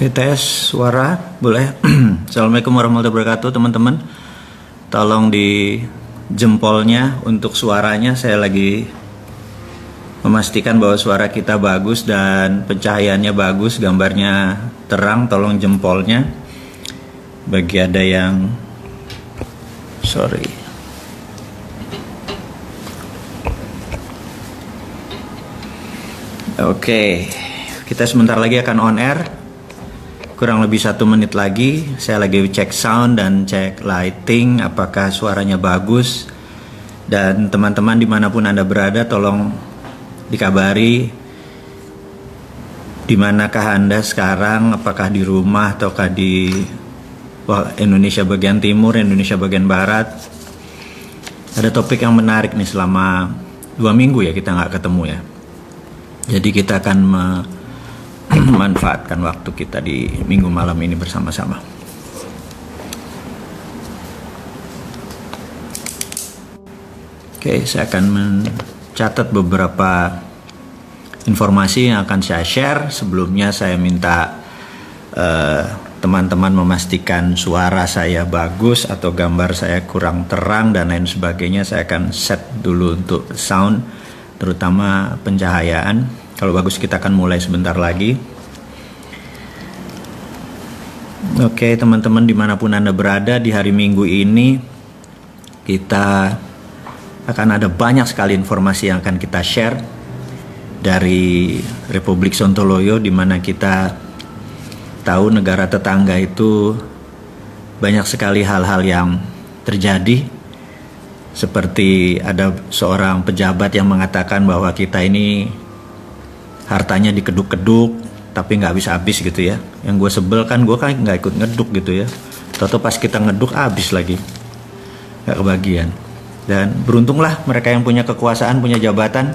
Tes suara boleh. Assalamualaikum warahmatullahi wabarakatuh teman-teman. Tolong di jempolnya untuk suaranya. Saya lagi memastikan bahwa suara kita bagus dan pencahayaannya bagus, gambarnya terang. Tolong jempolnya. Bagi ada yang Oke, kita sebentar lagi akan on air. Kurang lebih 1 menit lagi. Saya lagi cek sound dan cek lighting, apakah suaranya bagus. Dan teman-teman dimanapun Anda berada, tolong dikabari dimanakah Anda sekarang, apakah di rumah ataukah di Indonesia bagian timur, Indonesia bagian barat. Ada topik yang menarik nih, selama 2 minggu ya kita nggak ketemu ya. Jadi kita akan memanfaatkan waktu kita di minggu malam ini bersama-sama. Oke, saya akan mencatat beberapa informasi yang akan saya share. Sebelumnya saya minta teman-teman memastikan suara saya bagus atau gambar saya kurang terang dan lain sebagainya. Saya akan set dulu untuk sound, terutama pencahayaan. Kalau bagus kita akan mulai sebentar lagi. Oke teman-teman dimanapun Anda berada, di hari Minggu ini kita akan ada banyak sekali informasi yang akan kita share dari Republik Sontoloyo, di mana kita tahu negara tetangga itu banyak sekali hal-hal yang terjadi. Seperti ada seorang pejabat yang mengatakan bahwa kita ini hartanya dikeduk-keduk tapi nggak habis-habis gitu ya. Yang gue sebel kan, gue kan nggak ikut ngeduk gitu ya. Toto pas kita ngeduk habis lagi, nggak kebagian. Dan beruntunglah mereka yang punya kekuasaan, punya jabatan,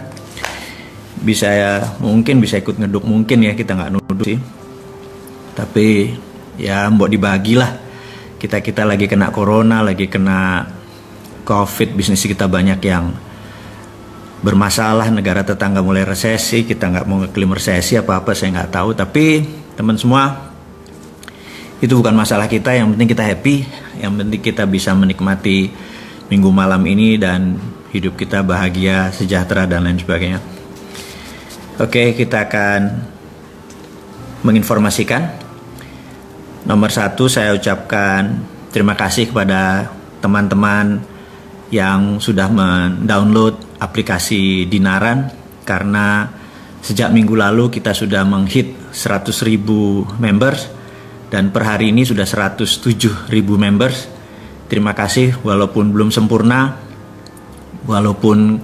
mungkin bisa ikut ngeduk, mungkin ya, kita nggak nuduh sih. Tapi ya mbok dibagilah. Kita lagi kena corona, lagi kena COVID, bisnis kita banyak yang bermasalah, negara tetangga mulai resesi, kita nggak mau ngeklaim resesi apa-apa, saya nggak tahu. Tapi teman semua, itu bukan masalah kita, yang penting kita happy, yang penting kita bisa menikmati minggu malam ini dan hidup kita bahagia, sejahtera dan lain sebagainya. Oke, kita akan menginformasikan. Nomor 1, saya ucapkan terima kasih kepada teman-teman yang sudah mendownload aplikasi Dinaran, karena sejak minggu lalu kita sudah menghit 100.000 members dan per hari ini sudah 107.000 members. Terima kasih, walaupun belum sempurna, walaupun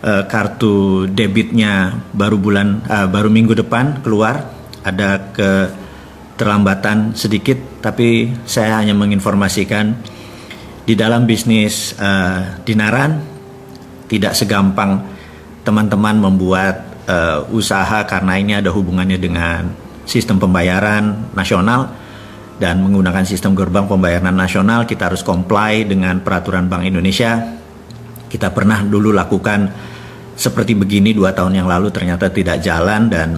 kartu debitnya baru minggu depan keluar, ada keterlambatan sedikit, tapi saya hanya menginformasikan di dalam bisnis Dinaran tidak segampang teman-teman membuat usaha, karena ini ada hubungannya dengan sistem pembayaran nasional dan menggunakan sistem gerbang pembayaran nasional. Kita harus comply dengan peraturan Bank Indonesia. Kita pernah dulu lakukan seperti begini 2 tahun yang lalu, ternyata tidak jalan, dan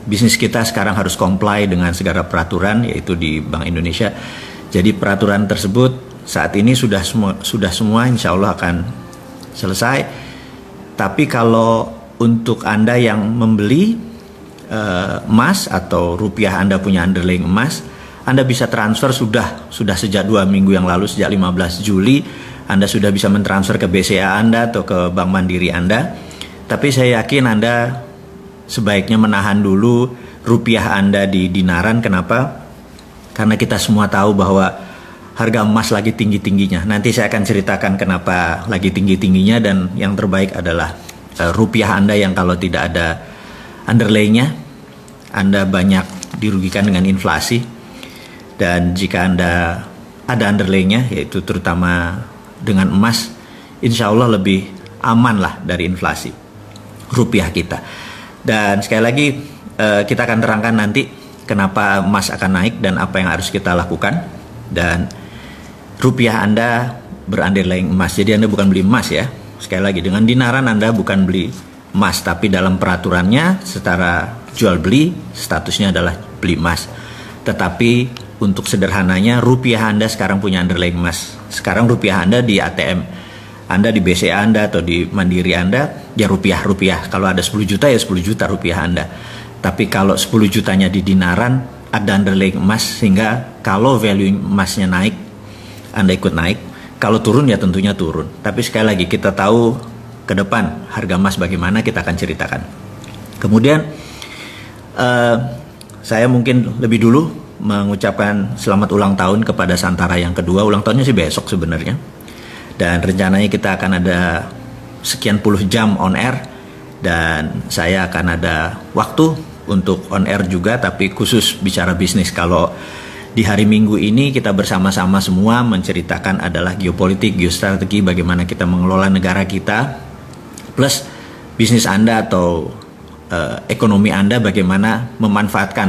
bisnis kita sekarang harus comply dengan segala peraturan, yaitu di Bank Indonesia. Jadi peraturan tersebut saat ini sudah semua insya Allah akan selesai. Tapi kalau untuk Anda yang membeli emas atau rupiah, Anda punya underlying emas, Anda bisa transfer sudah sejak 2 minggu yang lalu, sejak 15 Juli Anda sudah bisa mentransfer ke BCA Anda atau ke Bank Mandiri Anda. Tapi saya yakin Anda sebaiknya menahan dulu rupiah Anda di Dinaran. Kenapa? Karena kita semua tahu bahwa harga emas lagi tinggi-tingginya. Nanti saya akan ceritakan kenapa lagi tinggi-tingginya, dan yang terbaik adalah rupiah Anda yang kalau tidak ada underlay-nya, Anda banyak dirugikan dengan inflasi. Dan jika Anda ada underlay-nya, yaitu terutama dengan emas, insya Allah lebih aman lah dari inflasi rupiah kita. Dan sekali lagi kita akan terangkan nanti kenapa emas akan naik dan apa yang harus kita lakukan. Dan rupiah Anda berunderlying emas, jadi Anda bukan beli emas ya. Sekali lagi, dengan Dinaran Anda bukan beli emas, tapi dalam peraturannya secara jual beli statusnya adalah beli emas. Tetapi untuk sederhananya, rupiah Anda sekarang punya underlying emas. Sekarang rupiah Anda di ATM Anda, di BCA Anda atau di Mandiri Anda, ya rupiah. Kalau ada 10 juta ya 10 juta rupiah Anda. Tapi kalau 10 jutanya di dinaran, ada underlying emas, sehingga kalau value emasnya naik, Anda ikut naik. Kalau turun ya tentunya turun. Tapi sekali lagi kita tahu ke depan harga emas bagaimana, kita akan ceritakan. Kemudian saya mungkin lebih dulu mengucapkan selamat ulang tahun kepada Santara yang kedua. Ulang tahunnya sih besok sebenarnya. Dan rencananya kita akan ada sekian puluh jam on air. Dan saya akan ada waktu untuk on air juga, tapi khusus bicara bisnis. Kalau di hari Minggu ini kita bersama-sama semua menceritakan adalah geopolitik, geostrategi, bagaimana kita mengelola negara kita, plus bisnis Anda atau ekonomi Anda, bagaimana memanfaatkan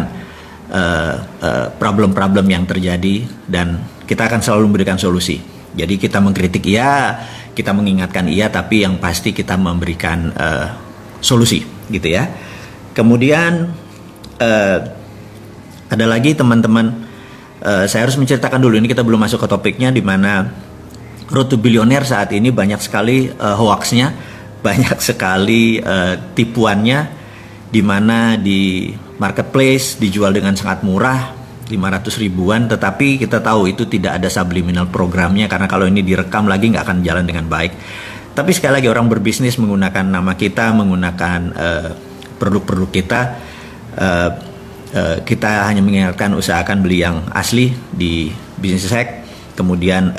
problem-problem yang terjadi, dan kita akan selalu memberikan solusi. Jadi kita mengkritik iya, kita mengingatkan iya, tapi yang pasti kita memberikan solusi gitu ya. Kemudian ada lagi teman-teman, saya harus menceritakan dulu, ini kita belum masuk ke topiknya, di mana Road to Billionaire saat ini banyak sekali hoaxnya, banyak sekali tipuannya, di mana di marketplace dijual dengan sangat murah, 500 ribuan, tetapi kita tahu itu tidak ada subliminal programnya, karena kalau ini direkam lagi nggak akan jalan dengan baik. Tapi sekali lagi, orang berbisnis menggunakan nama kita, menggunakan produk-produk kita, kita hanya mengingatkan usahakan beli yang asli di Business Hack. Kemudian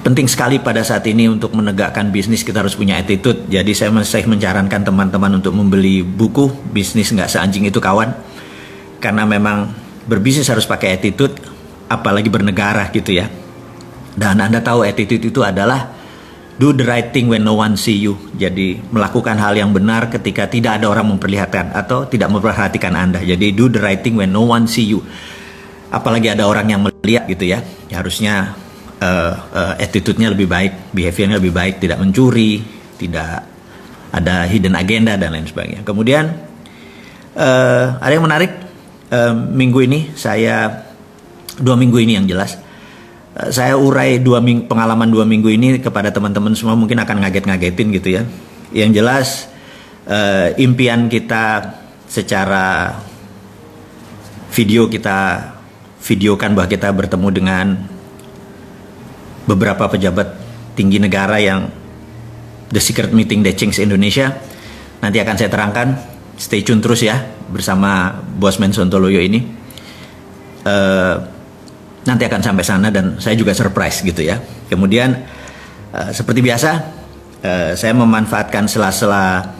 penting sekali pada saat ini untuk menegakkan bisnis, kita harus punya attitude. Jadi saya masih menyarankan teman-teman untuk membeli buku Bisnis Nggak Seanjing Itu Kawan, karena memang berbisnis harus pakai attitude, apalagi bernegara gitu ya. Dan Anda tahu attitude itu adalah do the right thing when no one see you. Jadi melakukan hal yang benar ketika tidak ada orang memperlihatkan atau tidak memperhatikan Anda. Jadi do the right thing when no one see you. Apalagi ada orang yang melihat gitu ya. Ya harusnya attitude-nya lebih baik, behavior-nya lebih baik, tidak mencuri, tidak ada hidden agenda dan lain sebagainya. Kemudian ada yang menarik, minggu ini saya 2 minggu ini yang jelas, saya urai pengalaman 2 minggu ini kepada teman-teman semua, mungkin akan ngaget-ngagetin gitu ya. Yang jelas impian kita secara video, kita videokan bahwa kita bertemu dengan beberapa pejabat tinggi negara yang the secret meeting that changed Indonesia. Nanti akan saya terangkan, stay tune terus ya bersama Bosman Sontoloyo ini. Nanti akan sampai sana dan saya juga surprise gitu ya. Kemudian seperti biasa, saya memanfaatkan sela-sela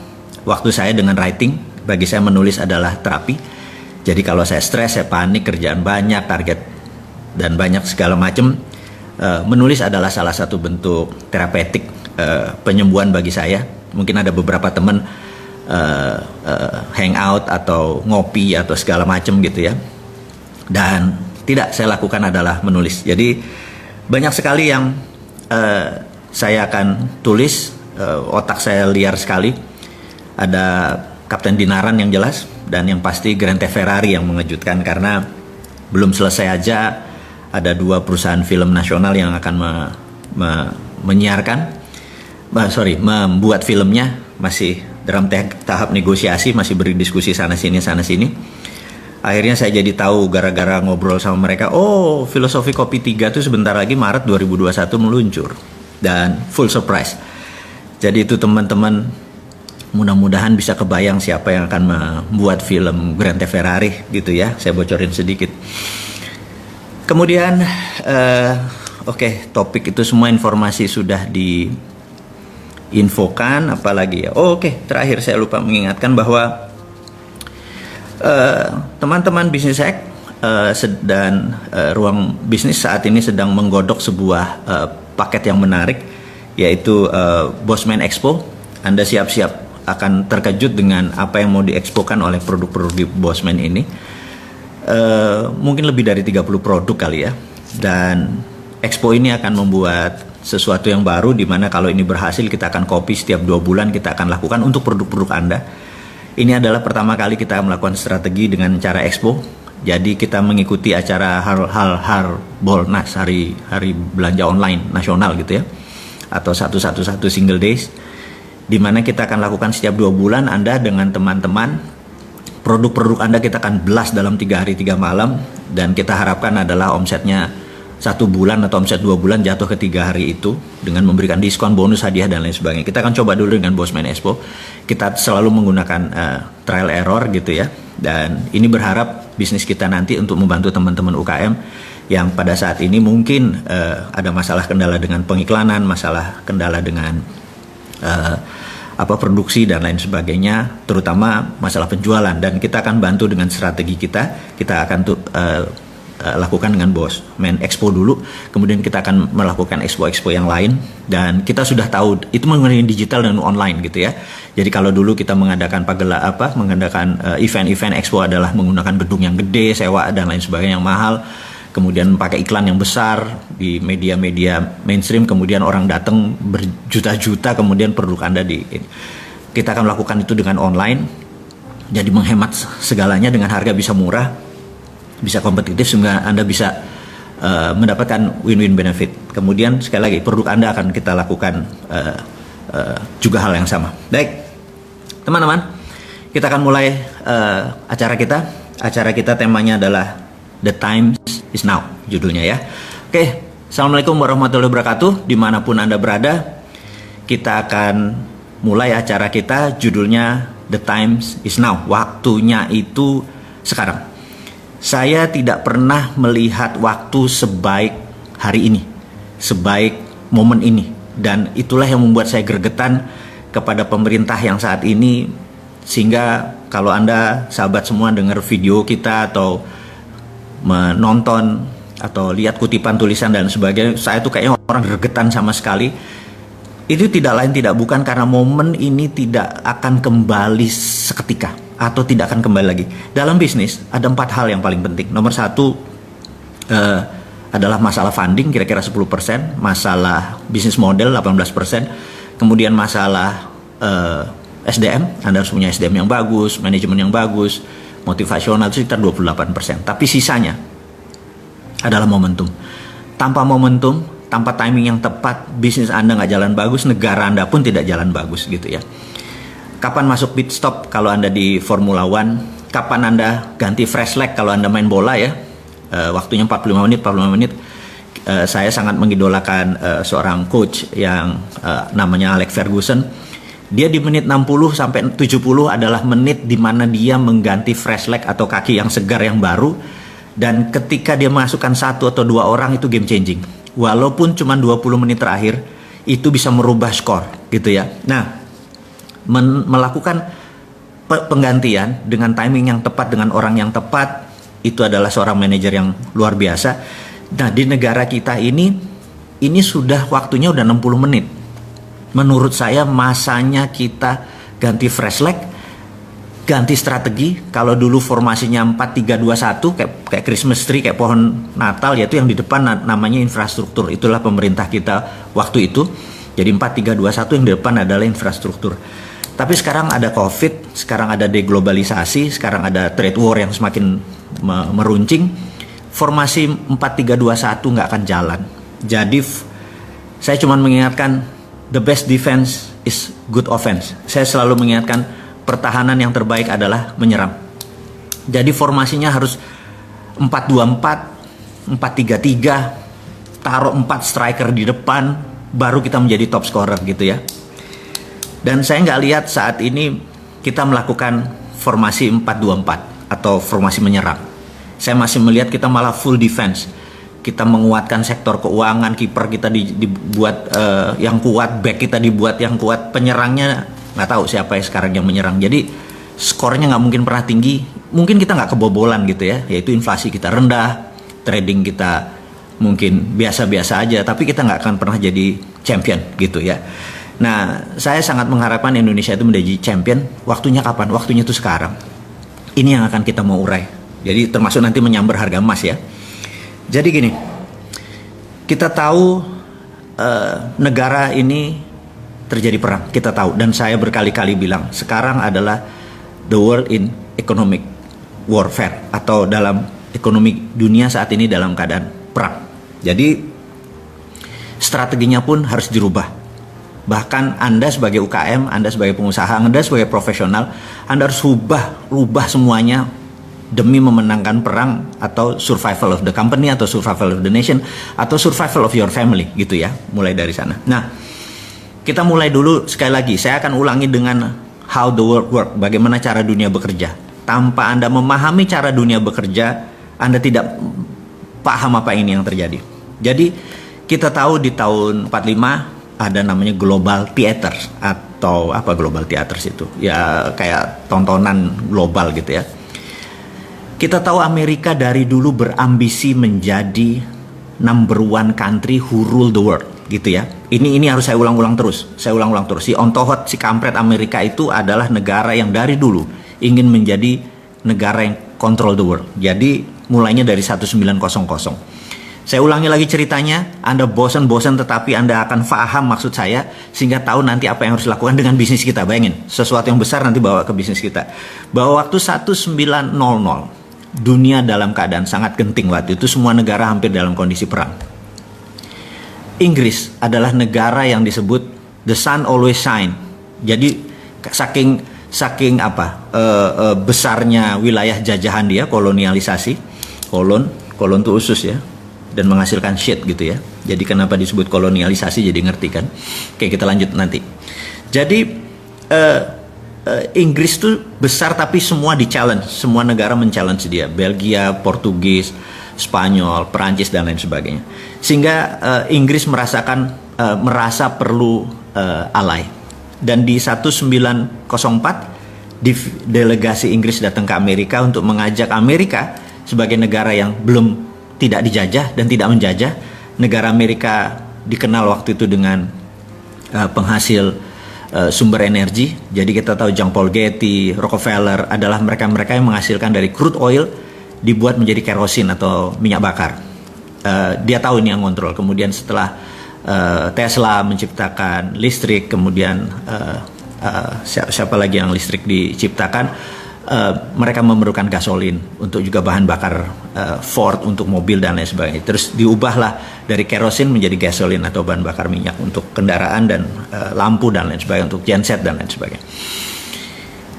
waktu saya dengan writing. Bagi saya menulis adalah terapi. Jadi kalau saya stres, saya panik, kerjaan banyak, target dan banyak segala macam, menulis adalah salah satu bentuk terapeutik, penyembuhan bagi saya. Mungkin ada beberapa teman hangout atau ngopi atau segala macam gitu ya. Dan tidak saya lakukan adalah menulis. Jadi banyak sekali yang saya akan tulis. Otak saya liar sekali. Ada Kapten Dinaran yang jelas, dan yang pasti Grand Theft Ferrari yang mengejutkan, karena belum selesai aja ada 2 perusahaan film nasional yang akan membuat filmnya, masih dalam tahap negosiasi, masih berdiskusi sana sini. Akhirnya saya jadi tahu gara-gara ngobrol sama mereka, oh Filosofi Kopi 3 itu sebentar lagi Maret 2021 meluncur, dan full surprise. Jadi itu teman-teman, mudah-mudahan bisa kebayang siapa yang akan membuat film Grand Theft Ferrari gitu ya. Saya bocorin sedikit. Kemudian topik itu semua informasi sudah diinfokan, apalagi ya. Terakhir saya lupa mengingatkan bahwa teman-teman Business Hack dan ruang bisnis saat ini sedang menggodok sebuah paket yang menarik, yaitu Bosman Expo. Anda siap-siap akan terkejut dengan apa yang mau diexpokan oleh produk-produk di Bosman ini. Mungkin lebih dari 30 produk kali ya. Dan Expo ini akan membuat sesuatu yang baru, di mana kalau ini berhasil kita akan copy setiap 2 bulan, kita akan lakukan untuk produk-produk Anda. Ini adalah pertama kali kita melakukan strategi dengan cara expo. Jadi kita mengikuti acara Harbolnas, hari belanja online nasional gitu ya, atau 111 single days, di mana kita akan lakukan setiap 2 bulan. Anda dengan teman-teman, produk-produk Anda kita akan blast dalam 3 hari 3 malam, dan kita harapkan adalah omsetnya 1 bulan atau omset 2 bulan jatuh ke 3 hari itu dengan memberikan diskon, bonus, hadiah, dan lain sebagainya. Kita akan coba dulu dengan Bosman Expo. Kita selalu menggunakan trial error gitu ya, dan ini berharap bisnis kita nanti untuk membantu teman-teman UKM yang pada saat ini mungkin ada masalah kendala dengan pengiklanan, masalah kendala dengan produksi dan lain sebagainya, terutama masalah penjualan, dan kita akan bantu dengan strategi kita akan lakukan dengan Bosman Expo dulu, kemudian kita akan melakukan expo-expo yang lain, dan kita sudah tahu itu mengenai digital dan online gitu ya. Jadi kalau dulu kita mengadakan event-event expo adalah menggunakan gedung yang gede, sewa dan lain sebagainya yang mahal, kemudian pakai iklan yang besar di media-media mainstream, kemudian orang datang berjuta-juta, kemudian produk Anda kita akan melakukan itu dengan online, jadi menghemat segalanya dengan harga bisa murah, bisa kompetitif, sehingga Anda bisa mendapatkan win-win benefit. Kemudian sekali lagi produk Anda akan kita lakukan juga hal yang sama. Baik teman-teman, kita akan mulai acara kita. Acara kita temanya adalah The Time is Now, judulnya ya. Oke, Assalamualaikum warahmatullahi wabarakatuh. Dimanapun Anda berada, kita akan mulai acara kita. Judulnya The Time is Now, waktunya itu sekarang. Saya tidak pernah melihat waktu sebaik hari ini, sebaik momen ini, dan itulah yang membuat saya gregetan kepada pemerintah yang saat ini. Sehingga kalau Anda sahabat semua dengar video kita atau menonton atau lihat kutipan tulisan dan sebagainya, saya tuh kayaknya orang gregetan sama sekali. Itu tidak lain tidak bukan karena momen ini tidak akan kembali seketika, atau tidak akan kembali lagi. Dalam bisnis ada 4 hal yang paling penting. Nomor 1 adalah masalah funding, kira-kira 10%, masalah bisnis model 18%, kemudian masalah SDM, Anda harus punya SDM yang bagus, manajemen yang bagus, motivasional itu sekitar 28%. Tapi sisanya adalah momentum. Tanpa momentum, tanpa timing yang tepat, bisnis Anda nggak jalan bagus, negara Anda pun tidak jalan bagus gitu ya. Kapan masuk pit stop kalau Anda di Formula One? Kapan Anda ganti fresh leg kalau Anda main bola ya? Waktunya 45 menit. Saya sangat mengidolakan seorang coach yang namanya Alex Ferguson. Dia di menit 60 sampai 70 adalah menit di mana dia mengganti fresh leg atau kaki yang segar yang baru, dan ketika dia masukkan 1 atau 2 orang itu game changing. Walaupun cuma 20 menit terakhir itu bisa merubah skor gitu ya. Nah, melakukan penggantian dengan timing yang tepat, dengan orang yang tepat, itu adalah seorang manajer yang luar biasa. Nah, di negara kita ini sudah waktunya udah 60 menit. Menurut saya masanya kita ganti fresh leg, ganti strategi. Kalau dulu formasinya 4-3-2-1 kayak Christmas tree, kayak pohon Natal, yaitu yang di depan namanya infrastruktur. Itulah pemerintah kita waktu itu. Jadi 4-3-2-1, yang di depan adalah infrastruktur. Tapi sekarang ada COVID, sekarang ada deglobalisasi, sekarang ada trade war yang semakin meruncing. Formasi 4-3-2-1 nggak akan jalan. Jadi saya cuma mengingatkan, the best defense is good offense. Saya selalu mengingatkan, pertahanan yang terbaik adalah menyerang. Jadi formasinya harus 4-2-4, 4-3-3, taruh 4 striker di depan, baru kita menjadi top scorer gitu ya. Dan saya nggak lihat saat ini kita melakukan formasi 4-2-4 atau formasi menyerang. Saya masih melihat kita malah full defense. Kita menguatkan sektor keuangan, kiper kita dibuat yang kuat, back kita dibuat yang kuat, penyerangnya nggak tahu siapa yang sekarang yang menyerang. Jadi skornya nggak mungkin pernah tinggi. Mungkin kita nggak kebobolan gitu ya, yaitu inflasi kita rendah, trading kita mungkin biasa-biasa aja, tapi kita nggak akan pernah jadi champion gitu ya. Nah, saya sangat mengharapkan Indonesia itu menjadi champion. Waktunya kapan? Waktunya itu sekarang. Ini yang akan kita mau urai. Jadi termasuk nanti menyambar harga emas ya. Jadi gini, kita tahu negara ini terjadi perang, kita tahu. Dan saya berkali-kali bilang, sekarang adalah the world in economic warfare, atau dalam ekonomi dunia saat ini dalam keadaan perang. Jadi strateginya pun harus dirubah. Bahkan Anda sebagai UKM, Anda sebagai pengusaha, Anda sebagai profesional, Anda harus rubah semuanya demi memenangkan perang, atau survival of the company, atau survival of the nation, atau survival of your family, gitu ya. Mulai dari sana. Nah, kita mulai dulu sekali lagi. Saya akan ulangi dengan how the world work, bagaimana cara dunia bekerja. Tanpa Anda memahami cara dunia bekerja, Anda tidak paham apa ini yang terjadi. Jadi kita tahu di tahun 45 ada namanya global theater, atau apa global theater itu? Ya kayak tontonan global gitu ya. Kita tahu Amerika dari dulu berambisi menjadi number one country who rule the world, gitu ya. Ini harus saya ulang-ulang terus. Si ontohot, si kampret Amerika itu adalah negara yang dari dulu ingin menjadi negara yang control the world. Jadi mulainya dari 1900. Saya ulangi lagi ceritanya. Anda bosan-bosan, tetapi Anda akan paham maksud saya, sehingga tahu nanti apa yang harus dilakukan dengan bisnis kita. Bayangin, sesuatu yang besar nanti bawa ke bisnis kita. Bahwa waktu 1900, dunia dalam keadaan sangat genting waktu itu. Semua negara hampir dalam kondisi perang. Inggris adalah negara yang disebut the sun always shine. Jadi saking besarnya wilayah jajahan dia, kolonialisasi, kolon itu usus ya, dan menghasilkan shit gitu ya. Jadi kenapa disebut kolonialisasi, jadi ngerti kan? Oke, kita lanjut nanti. Jadi Inggris tuh besar, tapi semua di-challenge, semua negara men-challenge dia. Belgia, Portugis, Spanyol, Perancis, dan lain sebagainya. Sehingga Inggris merasa perlu ally. Dan di 1904 delegasi Inggris datang ke Amerika untuk mengajak Amerika sebagai negara yang tidak dijajah dan tidak menjajah. Negara Amerika dikenal waktu itu dengan penghasil sumber energi. Jadi kita tahu John Paul Getty, Rockefeller adalah mereka-mereka yang menghasilkan dari crude oil dibuat menjadi kerosin atau minyak bakar. Dia tahu ini yang kontrol. Kemudian setelah Tesla menciptakan listrik, kemudian siapa lagi yang listrik diciptakan, mereka memerlukan gasolin untuk juga bahan bakar Ford untuk mobil dan lain sebagainya. Terus diubahlah dari kerosin menjadi gasolin atau bahan bakar minyak untuk kendaraan dan lampu dan lain sebagainya, untuk genset dan lain sebagainya.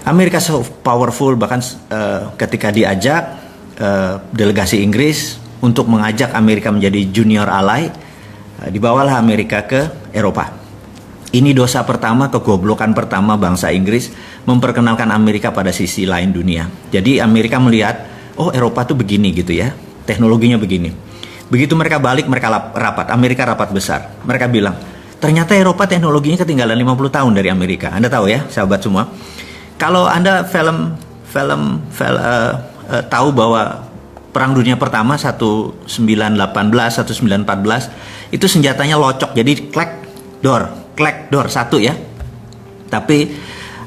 Amerika so powerful, bahkan ketika diajak delegasi Inggris untuk mengajak Amerika menjadi junior ally, dibawalah Amerika ke Eropa. Ini dosa pertama, kegoblokan pertama bangsa Inggris, memperkenalkan Amerika pada sisi lain dunia. Jadi Amerika melihat, oh Eropa tuh begini gitu ya, teknologinya begini. Begitu mereka balik, mereka rapat, Amerika rapat besar. Mereka bilang, ternyata Eropa teknologinya ketinggalan 50 tahun dari Amerika. Anda tahu ya, sahabat semua. Kalau Anda tahu bahwa Perang Dunia Pertama 1918, 1914 itu senjatanya locok, jadi klek door satu ya. Tapi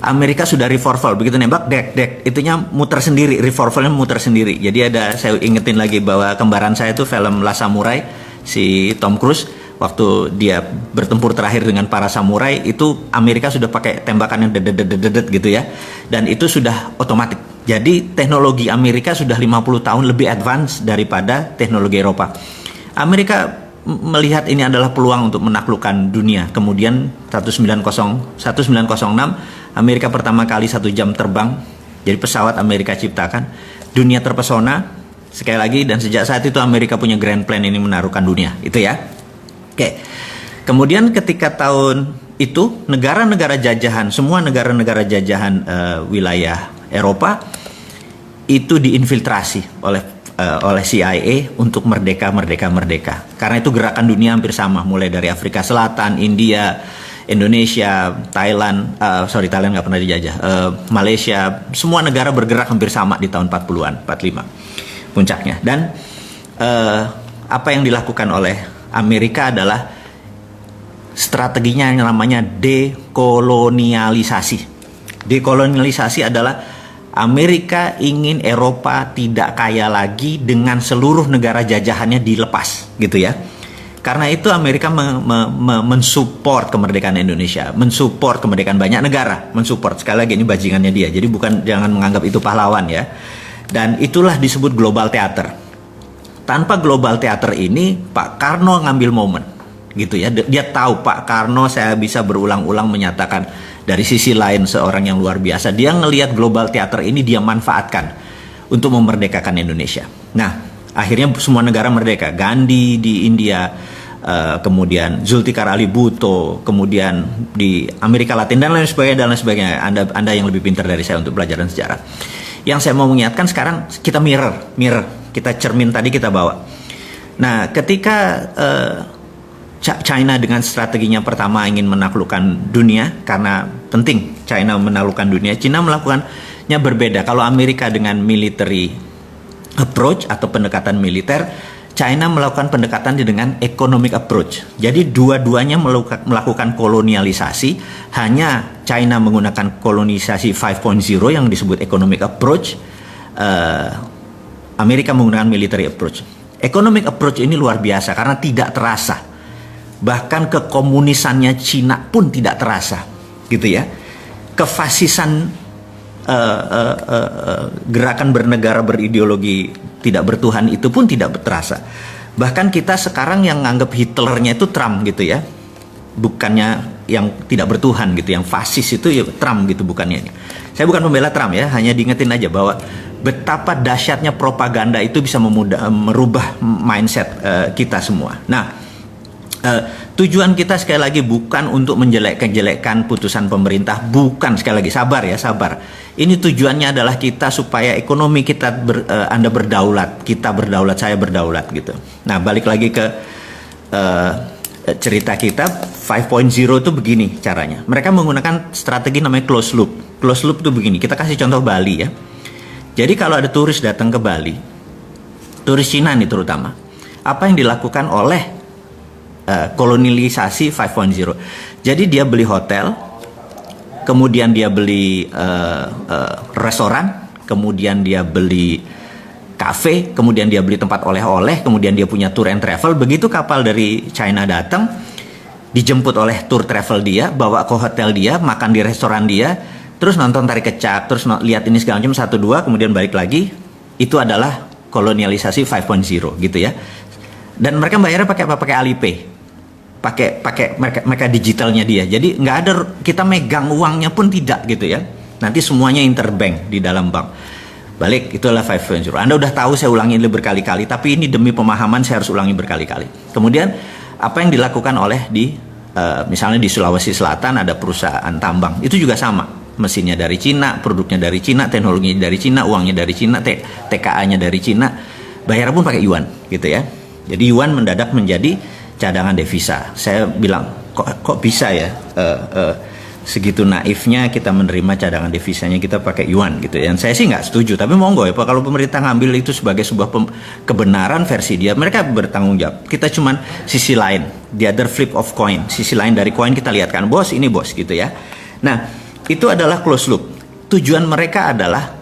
Amerika sudah revolver, begitu nembak dek itunya muter sendiri, revolvernya muter sendiri. Jadi saya ingetin lagi bahwa kembaran saya itu film Last Samurai, si Tom Cruise, waktu dia bertempur terakhir dengan para samurai, itu Amerika sudah pakai tembakan yang dedet gitu ya, dan itu sudah otomatis. Jadi teknologi Amerika sudah 50 tahun lebih advance daripada teknologi Eropa. Amerika melihat ini adalah peluang untuk menaklukkan dunia. Kemudian 1906 Amerika pertama kali 1 jam terbang, jadi pesawat Amerika ciptakan. Dunia terpesona sekali lagi, dan sejak saat itu Amerika punya grand plan ini menaklukkan dunia, itu ya. Oke. Kemudian ketika tahun itu negara-negara jajahan, semua negara-negara jajahan wilayah Eropa itu diinfiltrasi oleh CIA untuk merdeka. Karena itu gerakan dunia hampir sama, mulai dari Afrika Selatan, India, Indonesia, Thailand nggak pernah dijajah, Malaysia, semua negara bergerak hampir sama di tahun 40-an, 45 puncaknya. Dan apa yang dilakukan oleh Amerika adalah strateginya yang namanya dekolonialisasi. Dekolonialisasi adalah Amerika ingin Eropa tidak kaya lagi dengan seluruh negara jajahannya dilepas, gitu ya. Karena itu Amerika mensupport kemerdekaan Indonesia, mensupport kemerdekaan banyak negara, mensupport. Sekali lagi ini bajingannya dia. Jadi jangan menganggap itu pahlawan ya. Dan itulah disebut global theater. Tanpa global theater ini Pak Karno ngambil momen gitu ya. Dia tahu Pak Karno saya bisa berulang-ulang menyatakan dari sisi lain seorang yang luar biasa. Dia ngelihat global theater ini dia manfaatkan untuk memerdekakan Indonesia. Nah, akhirnya semua negara merdeka. Gandhi di India, kemudian Zulfikar Ali Bhutto, kemudian di Amerika Latin dan lain sebagainya. Anda yang lebih pintar dari saya untuk pelajaran sejarah. Yang saya mau mengingatkan sekarang kita mirror, kita cermin tadi kita bawa. Nah, ketika China dengan strateginya pertama ingin menaklukkan dunia, karena penting China menaklukkan dunia, China melakukannya berbeda. Kalau Amerika dengan military approach atau pendekatan militer, China melakukan pendekatan dengan economic approach. Jadi dua-duanya melakukan kolonialisasi. Hanya China menggunakan kolonisasi 5.0 yang disebut economic approach. Amerika menggunakan military approach. Economic approach ini luar biasa karena tidak terasa. Bahkan kekomunisannya Cina pun tidak terasa, gitu ya. Kefasisan gerakan bernegara berideologi tidak bertuhan itu pun tidak terasa. Bahkan kita sekarang yang nganggap Hitlernya itu Trump gitu ya, bukannya yang tidak bertuhan gitu, yang fasis itu ya Trump gitu bukannya. Saya bukan pembela Trump ya, hanya diingetin aja bahwa betapa dahsyatnya propaganda itu bisa merubah mindset kita semua. Nah, tujuan kita sekali lagi bukan untuk menjelek-jelekkan putusan pemerintah, bukan, sekali lagi sabar ya, sabar. Ini tujuannya adalah kita supaya ekonomi kita Anda berdaulat, kita berdaulat, saya berdaulat gitu. Nah, balik lagi ke cerita kita 5.0 itu begini caranya. Mereka menggunakan strategi namanya closed loop. Closed loop itu begini. Kita kasih contoh Bali ya. Jadi kalau ada turis datang ke Bali, turis Cina nih terutama, apa yang dilakukan oleh kolonialisasi 5.0. Jadi dia beli hotel, kemudian dia beli restoran, kemudian dia beli kafe, kemudian dia beli tempat oleh-oleh, kemudian dia punya tour and travel. Begitu kapal dari China datang, dijemput oleh tour travel dia, bawa ke hotel dia, makan di restoran dia, terus nonton tari kecak, terus lihat ini segala macam 1-2, kemudian balik lagi. Itu adalah kolonialisasi 5.0 gitu ya. Dan mereka bayarnya pakai apa? Pakai Alipay. Pakai mereka digitalnya dia. Jadi nggak ada kita megang uangnya pun tidak gitu ya. Nanti semuanya interbank di dalam bank. Balik, itulah 5.0. Anda udah tahu, saya ulangi ini berkali-kali, tapi ini demi pemahaman saya harus ulangi berkali-kali. Kemudian apa yang dilakukan oleh misalnya di Sulawesi Selatan ada perusahaan tambang. Itu juga sama. Mesinnya dari Cina, produknya dari Cina, teknologinya dari Cina, uangnya dari Cina, TKA-nya dari Cina. Bayar pun pakai yuan gitu ya. Jadi yuan mendadak menjadi cadangan devisa. Saya bilang kok bisa ya segitu naifnya kita menerima cadangan devisanya kita pakai yuan gitu ya. Dan saya sih nggak setuju, tapi monggo ya Pak, kalau pemerintah ngambil itu sebagai sebuah kebenaran versi dia, mereka bertanggung jawab. Kita cuman sisi lain, the other flip of coin, sisi lain dari koin kita lihat kan, bos ini bos gitu ya. Nah, itu adalah close loop. Tujuan mereka adalah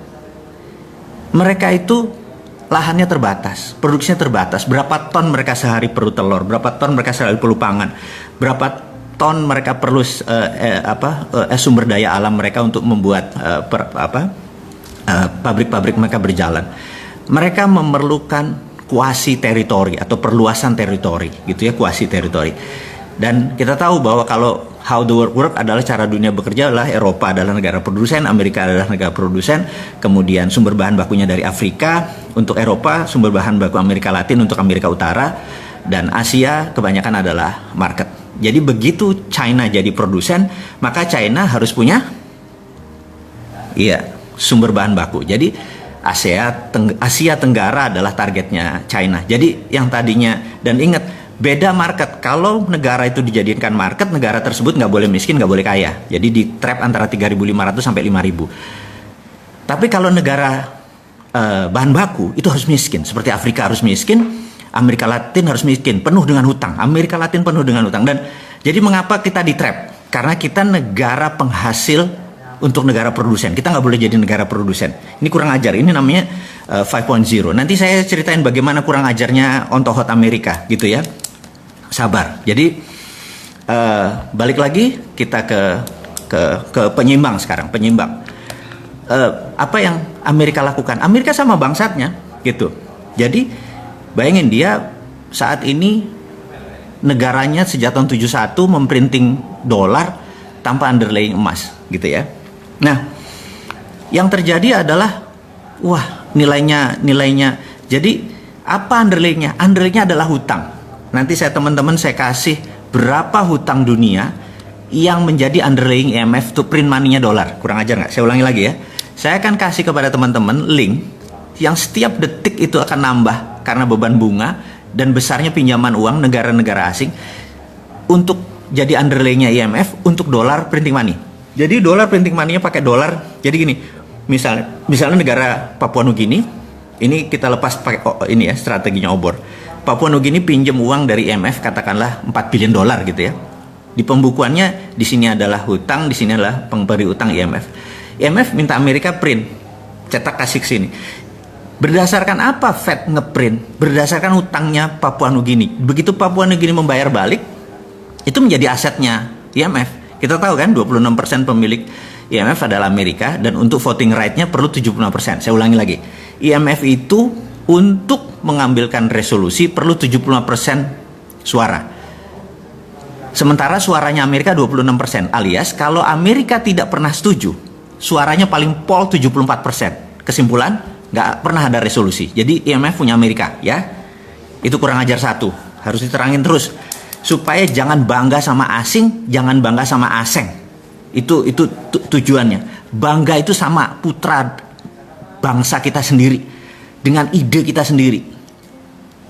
mereka itu lahannya terbatas, produksinya terbatas. Berapa ton mereka sehari perlu telur, berapa ton mereka sehari perlu pangan, berapa ton mereka perlu sumber daya alam mereka untuk membuat pabrik-pabrik mereka berjalan. Mereka memerlukan kuasi teritori atau perluasan teritori, gitu ya, kuasi teritori. Dan kita tahu bahwa kalau how the world work adalah cara dunia bekerja adalah Eropa adalah negara produsen, Amerika adalah negara produsen, kemudian sumber bahan bakunya dari Afrika untuk Eropa, sumber bahan baku Amerika Latin untuk Amerika Utara, dan Asia kebanyakan adalah market. Jadi begitu China jadi produsen, maka China harus punya sumber bahan baku. Jadi Asia Tenggara adalah targetnya China. Jadi yang tadinya, dan ingat, beda market. Kalau negara itu dijadikan market, negara tersebut nggak boleh miskin, nggak boleh kaya. Jadi di trap antara 3.500 sampai 5.000. Tapi kalau negara bahan baku itu harus miskin. Seperti Afrika harus miskin, Amerika Latin harus miskin, penuh dengan hutang. Amerika Latin penuh dengan hutang. Dan jadi mengapa kita di trap? Karena kita negara penghasil untuk negara produsen. Kita nggak boleh jadi negara produsen. Ini kurang ajar. Ini namanya 5.0. Nanti saya ceritain bagaimana kurang ajarnya on to hot Amerika gitu ya. sabar. Jadi balik lagi kita ke penyeimbang sekarang, penyeimbang. Apa yang Amerika lakukan? Amerika sama bangsatnya gitu. Jadi bayangin dia saat ini negaranya sejak tahun 71 memprinting dolar tanpa underlying emas gitu ya. Nah, yang terjadi adalah nilainya. Jadi apa underlyingnya? Underlyingnya adalah hutang. Nanti teman-teman saya kasih berapa hutang dunia yang menjadi underlying IMF to print money-nya dolar. Kurang ajar nggak? Saya ulangi lagi ya. Saya akan kasih kepada teman-teman link yang setiap detik itu akan nambah karena beban bunga dan besarnya pinjaman uang negara-negara asing untuk jadi underlying-nya IMF untuk dolar printing money. Jadi dolar printing money-nya pakai dolar. Jadi gini, misalnya negara Papua Nugini, ini kita lepas pakai ini ya strateginya obor. Papua Nugini pinjam uang dari IMF katakanlah 4 billion dolar gitu ya. Di pembukuannya di sini adalah hutang, di sini adalah pemberi utang IMF. IMF minta Amerika print, cetak kasih ke sini. Berdasarkan apa Fed ngeprint? Berdasarkan hutangnya Papua Nugini. Begitu Papua Nugini membayar balik, itu menjadi asetnya IMF. Kita tahu kan 26% pemilik IMF adalah Amerika dan untuk voting right-nya perlu 75%. Saya ulangi lagi. IMF itu untuk mengambilkan resolusi perlu 75% suara. Sementara suaranya Amerika 26%, alias kalau Amerika tidak pernah setuju, suaranya paling pol 74%. Kesimpulan, nggak pernah ada resolusi. Jadi IMF punya Amerika, ya. Itu kurang ajar satu. Harus diterangin terus. Supaya jangan bangga sama asing, jangan bangga sama aseng. Itu tujuannya. Bangga itu sama putra bangsa kita sendiri. Dengan ide kita sendiri.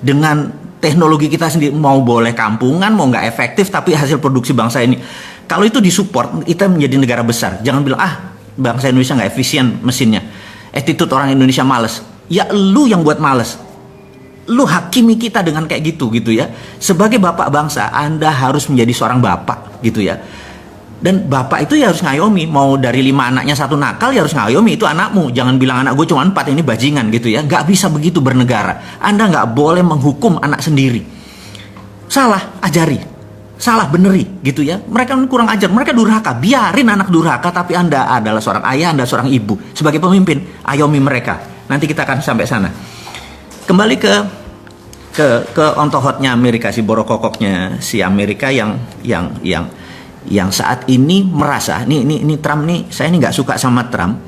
Dengan teknologi kita sendiri. Mau boleh kampungan, mau nggak efektif, tapi hasil produksi bangsa ini. Kalau itu disupport, kita menjadi negara besar. Jangan bilang, bangsa Indonesia nggak efisien mesinnya. Attitude orang Indonesia males. Ya lu yang buat males. Lu hakimi kita dengan kayak gitu ya. Sebagai bapak bangsa, Anda harus menjadi seorang bapak gitu ya. Dan bapak itu ya harus ngayomi. Mau dari 5 anaknya 1 nakal ya harus ngayomi. Itu anakmu. Jangan bilang anak gue cuma 4 ini bajingan gitu ya. Nggak bisa begitu bernegara. Anda nggak boleh menghukum anak sendiri. Salah, ajari. Salah, beneri gitu ya. Mereka kurang ajar, mereka durhaka. Biarin anak durhaka, tapi Anda adalah seorang ayah, Anda seorang ibu. Sebagai pemimpin, ayomi mereka. Nanti kita akan sampai sana. Kembali ke ontohotnya Amerika, si borokokoknya si Amerika yang saat ini merasa ini Trump nih, saya ini nggak suka sama Trump,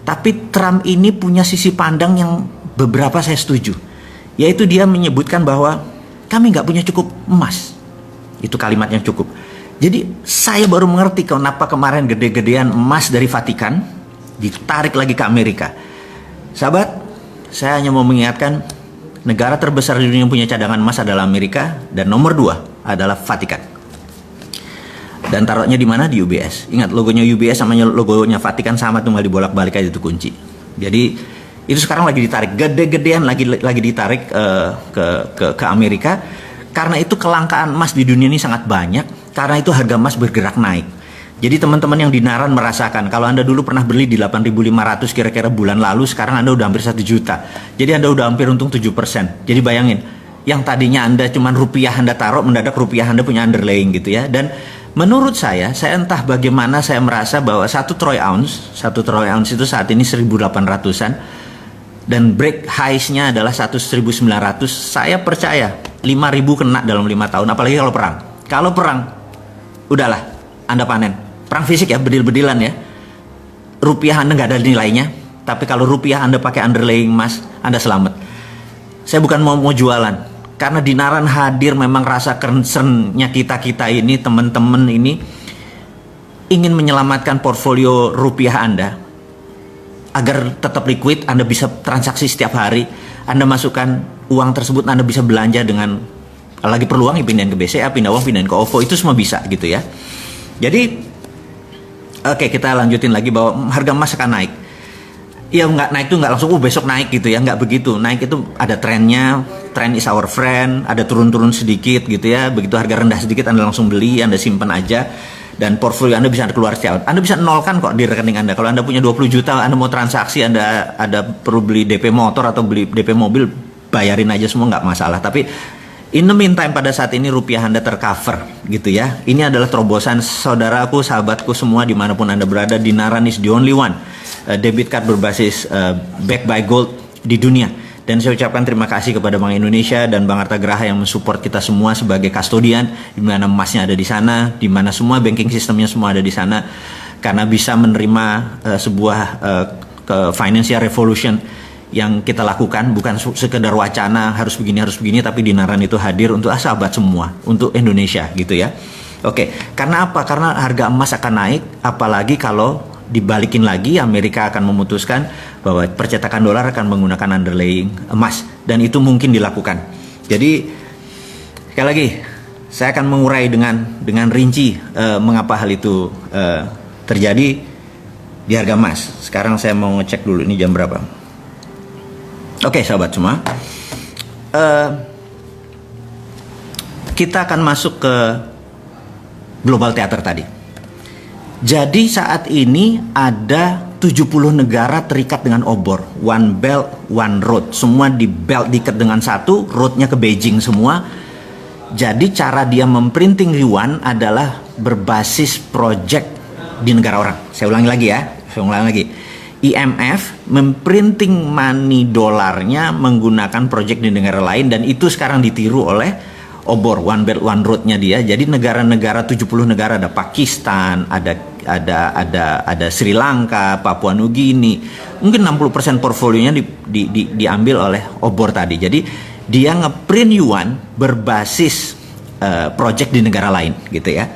tapi Trump ini punya sisi pandang yang beberapa saya setuju, yaitu dia menyebutkan bahwa kami nggak punya cukup emas. Itu kalimat yang cukup. Jadi saya baru mengerti kenapa kemarin gede-gedean emas dari Vatikan ditarik lagi ke Amerika. Sahabat, saya hanya mau mengingatkan, negara terbesar di dunia yang punya cadangan emas adalah Amerika, dan nomor 2 adalah Vatikan. Dan taruhnya di mana? Di UBS. Ingat, logonya UBS sama logonya Vatikan sama, tinggal dibolak-balik aja, itu kunci. Jadi itu sekarang lagi ditarik, gede-gedean lagi ditarik ke Amerika. Karena itu kelangkaan emas di dunia ini sangat banyak, karena itu harga emas bergerak naik. Jadi teman-teman yang di Naran merasakan, kalau Anda dulu pernah beli di 8.500 kira-kira bulan lalu, sekarang Anda udah hampir 1 juta. Jadi Anda udah hampir untung 7%. Jadi bayangin, yang tadinya Anda cuman rupiah Anda taruh, mendadak rupiah Anda punya underlying gitu ya. Dan menurut saya entah bagaimana saya merasa bahwa 1 troy ounce itu saat ini 1.800-an. Dan break highs-nya adalah 1.900. Saya percaya 5.000 kena dalam 5 tahun. Apalagi kalau perang. Kalau perang, udahlah, Anda panen. Perang fisik ya, bedil-bedilan ya. Rupiah Anda nggak ada nilainya. Tapi kalau rupiah Anda pakai underlying emas, Anda selamat. Saya bukan mau jualan. Karena di Naran hadir memang rasa concern-nya kita ini, teman-teman ini ingin menyelamatkan portfolio rupiah Anda agar tetap liquid, Anda bisa transaksi setiap hari, Anda masukkan uang tersebut, Anda bisa belanja dengan, lagi perlu uang, pindahin ke BCA, pindah uang, pindahin ke OVO, itu semua bisa gitu ya. Jadi, oke, kita lanjutin lagi bahwa harga emas akan naik. Ya nggak naik tuh nggak langsung, besok naik gitu ya, nggak begitu. Naik itu ada trennya, trend is our friend, ada turun-turun sedikit gitu ya. Begitu harga rendah sedikit, Anda langsung beli, Anda simpan aja. Dan portfolio Anda bisa keluar setiap tahun. Anda bisa nolkan kok di rekening Anda. Kalau Anda punya 20 juta, Anda mau transaksi, Anda perlu beli DP motor atau beli DP mobil, bayarin aja semua, nggak masalah. Tapi In the meantime, pada saat ini rupiah Anda tercover gitu ya. Ini adalah terobosan saudaraku, sahabatku semua dimanapun Anda berada. Dinaran is the only one debit card berbasis backed by gold di dunia. Dan saya ucapkan terima kasih kepada Bank Indonesia dan Bang Arta Graha yang mensupport kita semua sebagai kustodian, di mana emasnya ada di sana, di mana semua banking sistemnya semua ada di sana, karena bisa menerima sebuah financial revolution yang kita lakukan, bukan sekedar wacana harus begini, tapi Dinaran itu hadir untuk sahabat semua, untuk Indonesia gitu ya. Oke, karena apa? Karena harga emas akan naik, apalagi kalau dibalikin lagi, Amerika akan memutuskan bahwa percetakan dolar akan menggunakan underlying emas, dan itu mungkin dilakukan. Jadi sekali lagi saya akan mengurai dengan rinci mengapa hal itu terjadi di harga emas. Sekarang saya mau ngecek dulu ini jam berapa. Oke, sahabat semua, kita akan masuk ke global theater tadi. Jadi saat ini ada 70 negara terikat dengan obor, one belt, one road. Semua di belt diikat dengan satu, roadnya ke Beijing semua. Jadi cara dia memprinting yuan adalah berbasis project di negara orang. Saya ulangi lagi ya, IMF memprinting money dolarnya menggunakan project di negara lain, dan itu sekarang ditiru oleh obor, one belt one road-nya dia. Jadi negara-negara 70 negara, ada Pakistan, ada Sri Lanka, Papua Nugini, mungkin 60% portfolionya diambil oleh obor tadi. Jadi dia ngeprint yuan berbasis project di negara lain gitu ya.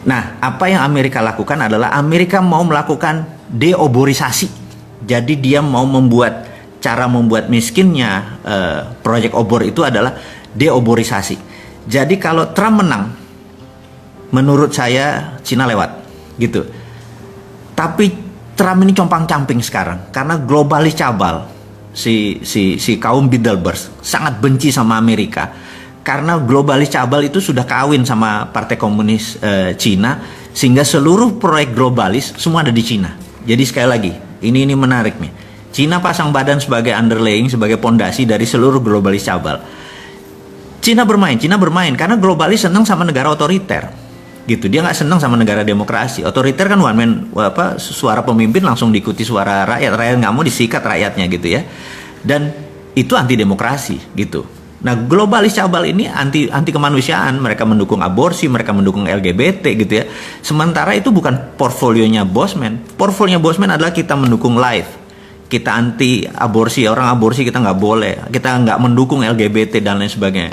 Nah, apa yang Amerika lakukan adalah Amerika mau melakukan deoborisasi. Jadi dia mau cara membuat miskinnya project obor itu adalah deoborisasi. Jadi kalau Trump menang, menurut saya Cina lewat gitu. Tapi Trump ini compang-camping sekarang karena globalis cabal, si kaum Bilderberg sangat benci sama Amerika karena globalis cabal itu sudah kawin sama Partai Komunis Cina, sehingga seluruh proyek globalis semua ada di Cina. Jadi sekali lagi, ini menarik nih. Cina pasang badan sebagai underlying, sebagai pondasi dari seluruh globalis cabal. Cina bermain karena globalis senang sama negara otoriter gitu. Dia nggak senang sama negara demokrasi. Otoriter kan one man, suara pemimpin langsung diikuti suara rakyat nggak mau disikat rakyatnya gitu ya, dan itu anti demokrasi gitu. Nah, globalis cabal ini anti kemanusiaan. Mereka mendukung aborsi, mereka mendukung LGBT gitu ya. Sementara itu bukan portfolionya Bosman. Portfolionya Bosman adalah kita mendukung life, kita anti aborsi, orang aborsi kita nggak boleh, kita nggak mendukung LGBT dan lain sebagainya.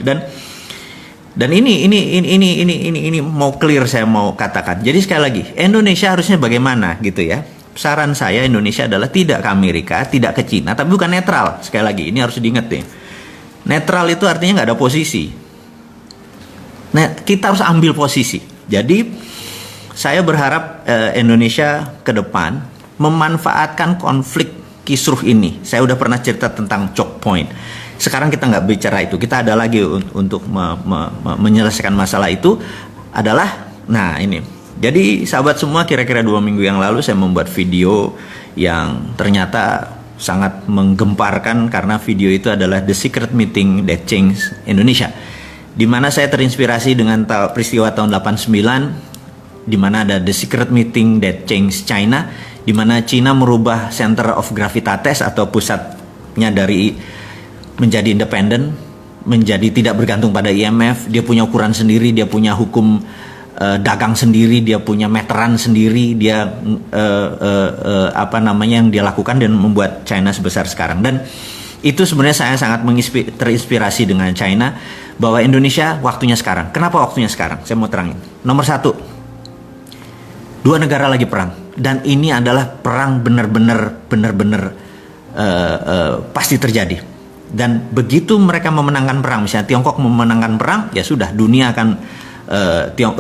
Dan ini mau clear, saya mau katakan. Jadi sekali lagi, Indonesia harusnya bagaimana gitu ya? Saran saya, Indonesia adalah tidak ke Amerika, tidak ke Cina, tapi bukan netral. Sekali lagi, ini harus diingat nih. Netral itu artinya nggak ada posisi. Nah, kita harus ambil posisi. Jadi saya berharap Indonesia ke depan memanfaatkan konflik kisruh ini. Saya udah pernah cerita tentang choke point. Sekarang kita nggak bicara itu. Kita ada lagi untuk menyelesaikan masalah itu adalah, nah ini. Jadi sahabat semua, kira-kira 2 minggu yang lalu saya membuat video yang ternyata sangat menggemparkan, karena video itu adalah The Secret Meeting That Changed Indonesia, di mana saya terinspirasi dengan peristiwa tahun 89, di mana ada The Secret Meeting That Changed China, di mana Cina merubah center of gravitatis atau pusatnya dari menjadi independen, menjadi tidak bergantung pada IMF. Dia punya ukuran sendiri, dia punya hukum dagang sendiri, dia punya meteran sendiri, dia yang dia lakukan dan membuat China sebesar sekarang. Dan itu sebenarnya saya sangat terinspirasi dengan China, bahwa Indonesia waktunya sekarang. Kenapa waktunya sekarang? Saya mau terangin. Nomor 1, 2 negara lagi perang, dan ini adalah perang benar-benar pasti terjadi. Dan begitu mereka memenangkan perang, misalnya Tiongkok memenangkan perang, ya sudah, dunia akan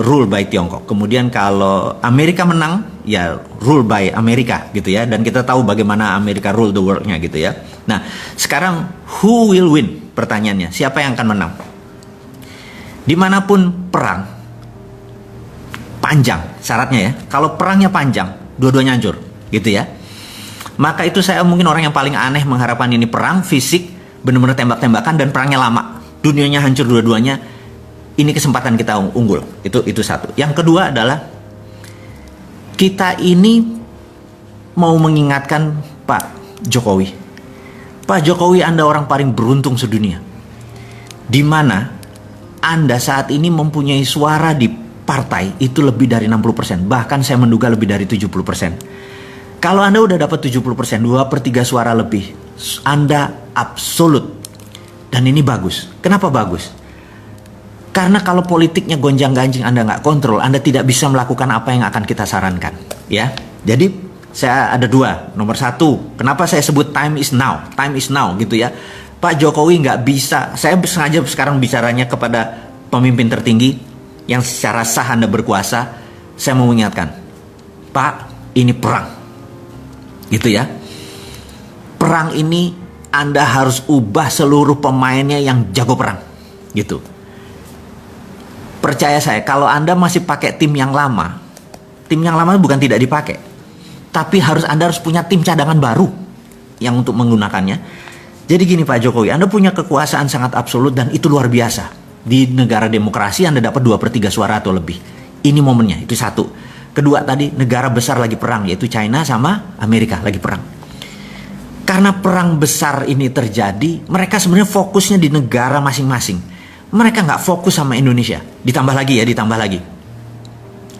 rule by Tiongkok. Kemudian kalau Amerika menang, ya rule by Amerika gitu ya. Dan kita tahu bagaimana Amerika rule the world-nya gitu ya. Nah, sekarang who will win? Pertanyaannya, siapa yang akan menang? Dimanapun perang panjang, syaratnya ya. Kalau perangnya panjang, dua-duanya hancur gitu ya. Maka itu saya mungkin orang yang paling aneh mengharapkan ini perang fisik, benar-benar tembak-tembakan dan perangnya lama. dunianya hancur dua-duanya, ini kesempatan kita unggul. Itu satu. Yang kedua adalah kita ini mau mengingatkan Pak Jokowi. Pak Jokowi, Anda orang paling beruntung sedunia. Di mana Anda saat ini mempunyai suara di partai itu lebih dari 60%. Bahkan saya menduga lebih dari 70%. Kalau Anda udah dapat 70%, 2/3 suara lebih, Anda absolut. Dan ini bagus. Kenapa bagus? Karena kalau politiknya gonjang-ganjing Anda nggak kontrol, Anda tidak bisa melakukan apa yang akan kita sarankan. Ya, jadi saya ada dua. Nomor satu, kenapa saya sebut time is now? Time is now gitu ya. Pak Jokowi nggak bisa, saya sengaja sekarang bicaranya kepada pemimpin tertinggi yang secara sah Anda berkuasa. Saya mau mengingatkan, Pak, ini perang. Gitu ya. Perang ini Anda harus ubah seluruh pemainnya yang jago perang. Gitu. Percaya saya, kalau Anda masih pakai tim yang lama bukan tidak dipakai, tapi Anda harus punya tim cadangan baru yang untuk menggunakannya. Jadi gini Pak Jokowi, Anda punya kekuasaan sangat absolut dan itu luar biasa. Di negara demokrasi Anda dapat 2/3 suara atau lebih. Ini momennya, itu satu. Kedua tadi, negara besar lagi perang, yaitu China sama Amerika lagi perang. Karena perang besar ini terjadi, mereka sebenarnya fokusnya di negara masing-masing. Mereka nggak fokus sama Indonesia. Ditambah lagi.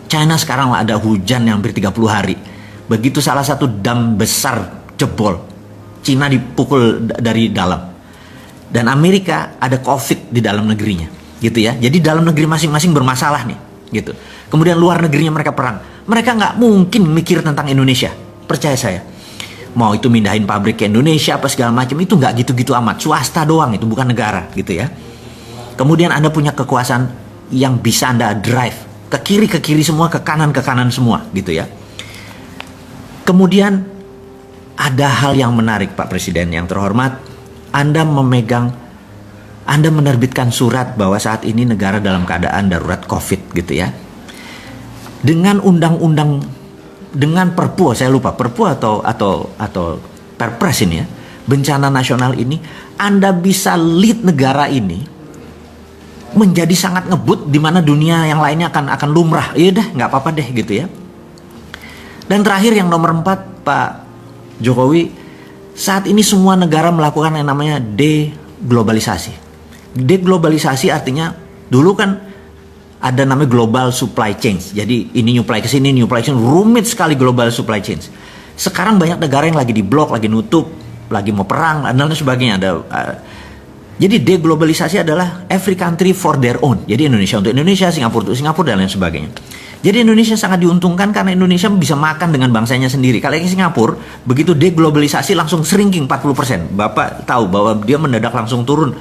China sekarang ada hujan yang hampir 30 hari. Begitu salah satu dam besar jebol, China dipukul dari dalam. Dan Amerika ada COVID di dalam negerinya, gitu ya. Jadi dalam negeri masing-masing bermasalah nih, gitu. Kemudian luar negerinya mereka perang. Mereka nggak mungkin mikir tentang Indonesia. Percaya saya. Mau itu mindahin pabrik ke Indonesia apa segala macam, itu nggak gitu-gitu amat. Swasta doang, itu bukan negara, gitu ya. Kemudian Anda punya kekuasaan yang bisa Anda drive ke kiri semua, ke kanan semua, gitu ya. Kemudian ada hal yang menarik Pak Presiden yang terhormat, Anda menerbitkan surat bahwa saat ini negara dalam keadaan darurat COVID, gitu ya. Dengan undang-undang, dengan Perpu, saya lupa Perpu atau Perpres ini ya, bencana nasional ini, Anda bisa lead negara ini menjadi sangat ngebut, di mana dunia yang lainnya akan lumrah. Iya dah, nggak apa-apa deh gitu ya. Dan terakhir yang nomor 4 Pak Jokowi, saat ini semua negara melakukan yang namanya deglobalisasi. Deglobalisasi artinya dulu kan ada namanya global supply chain. Jadi ini nyuplai ke sini, nyuplai ke sini, rumit sekali global supply chain. Sekarang banyak negara yang lagi diblok, lagi nutup, lagi mau perang dan lain sebagainya. Jadi deglobalisasi adalah every country for their own. Jadi Indonesia untuk Indonesia, Singapura untuk Singapura dan lain sebagainya. Jadi Indonesia sangat diuntungkan karena Indonesia bisa makan dengan bangsanya sendiri. Kalau yang Singapura, begitu deglobalisasi langsung shrinking 40%. Bapak tahu bahwa dia mendadak langsung turun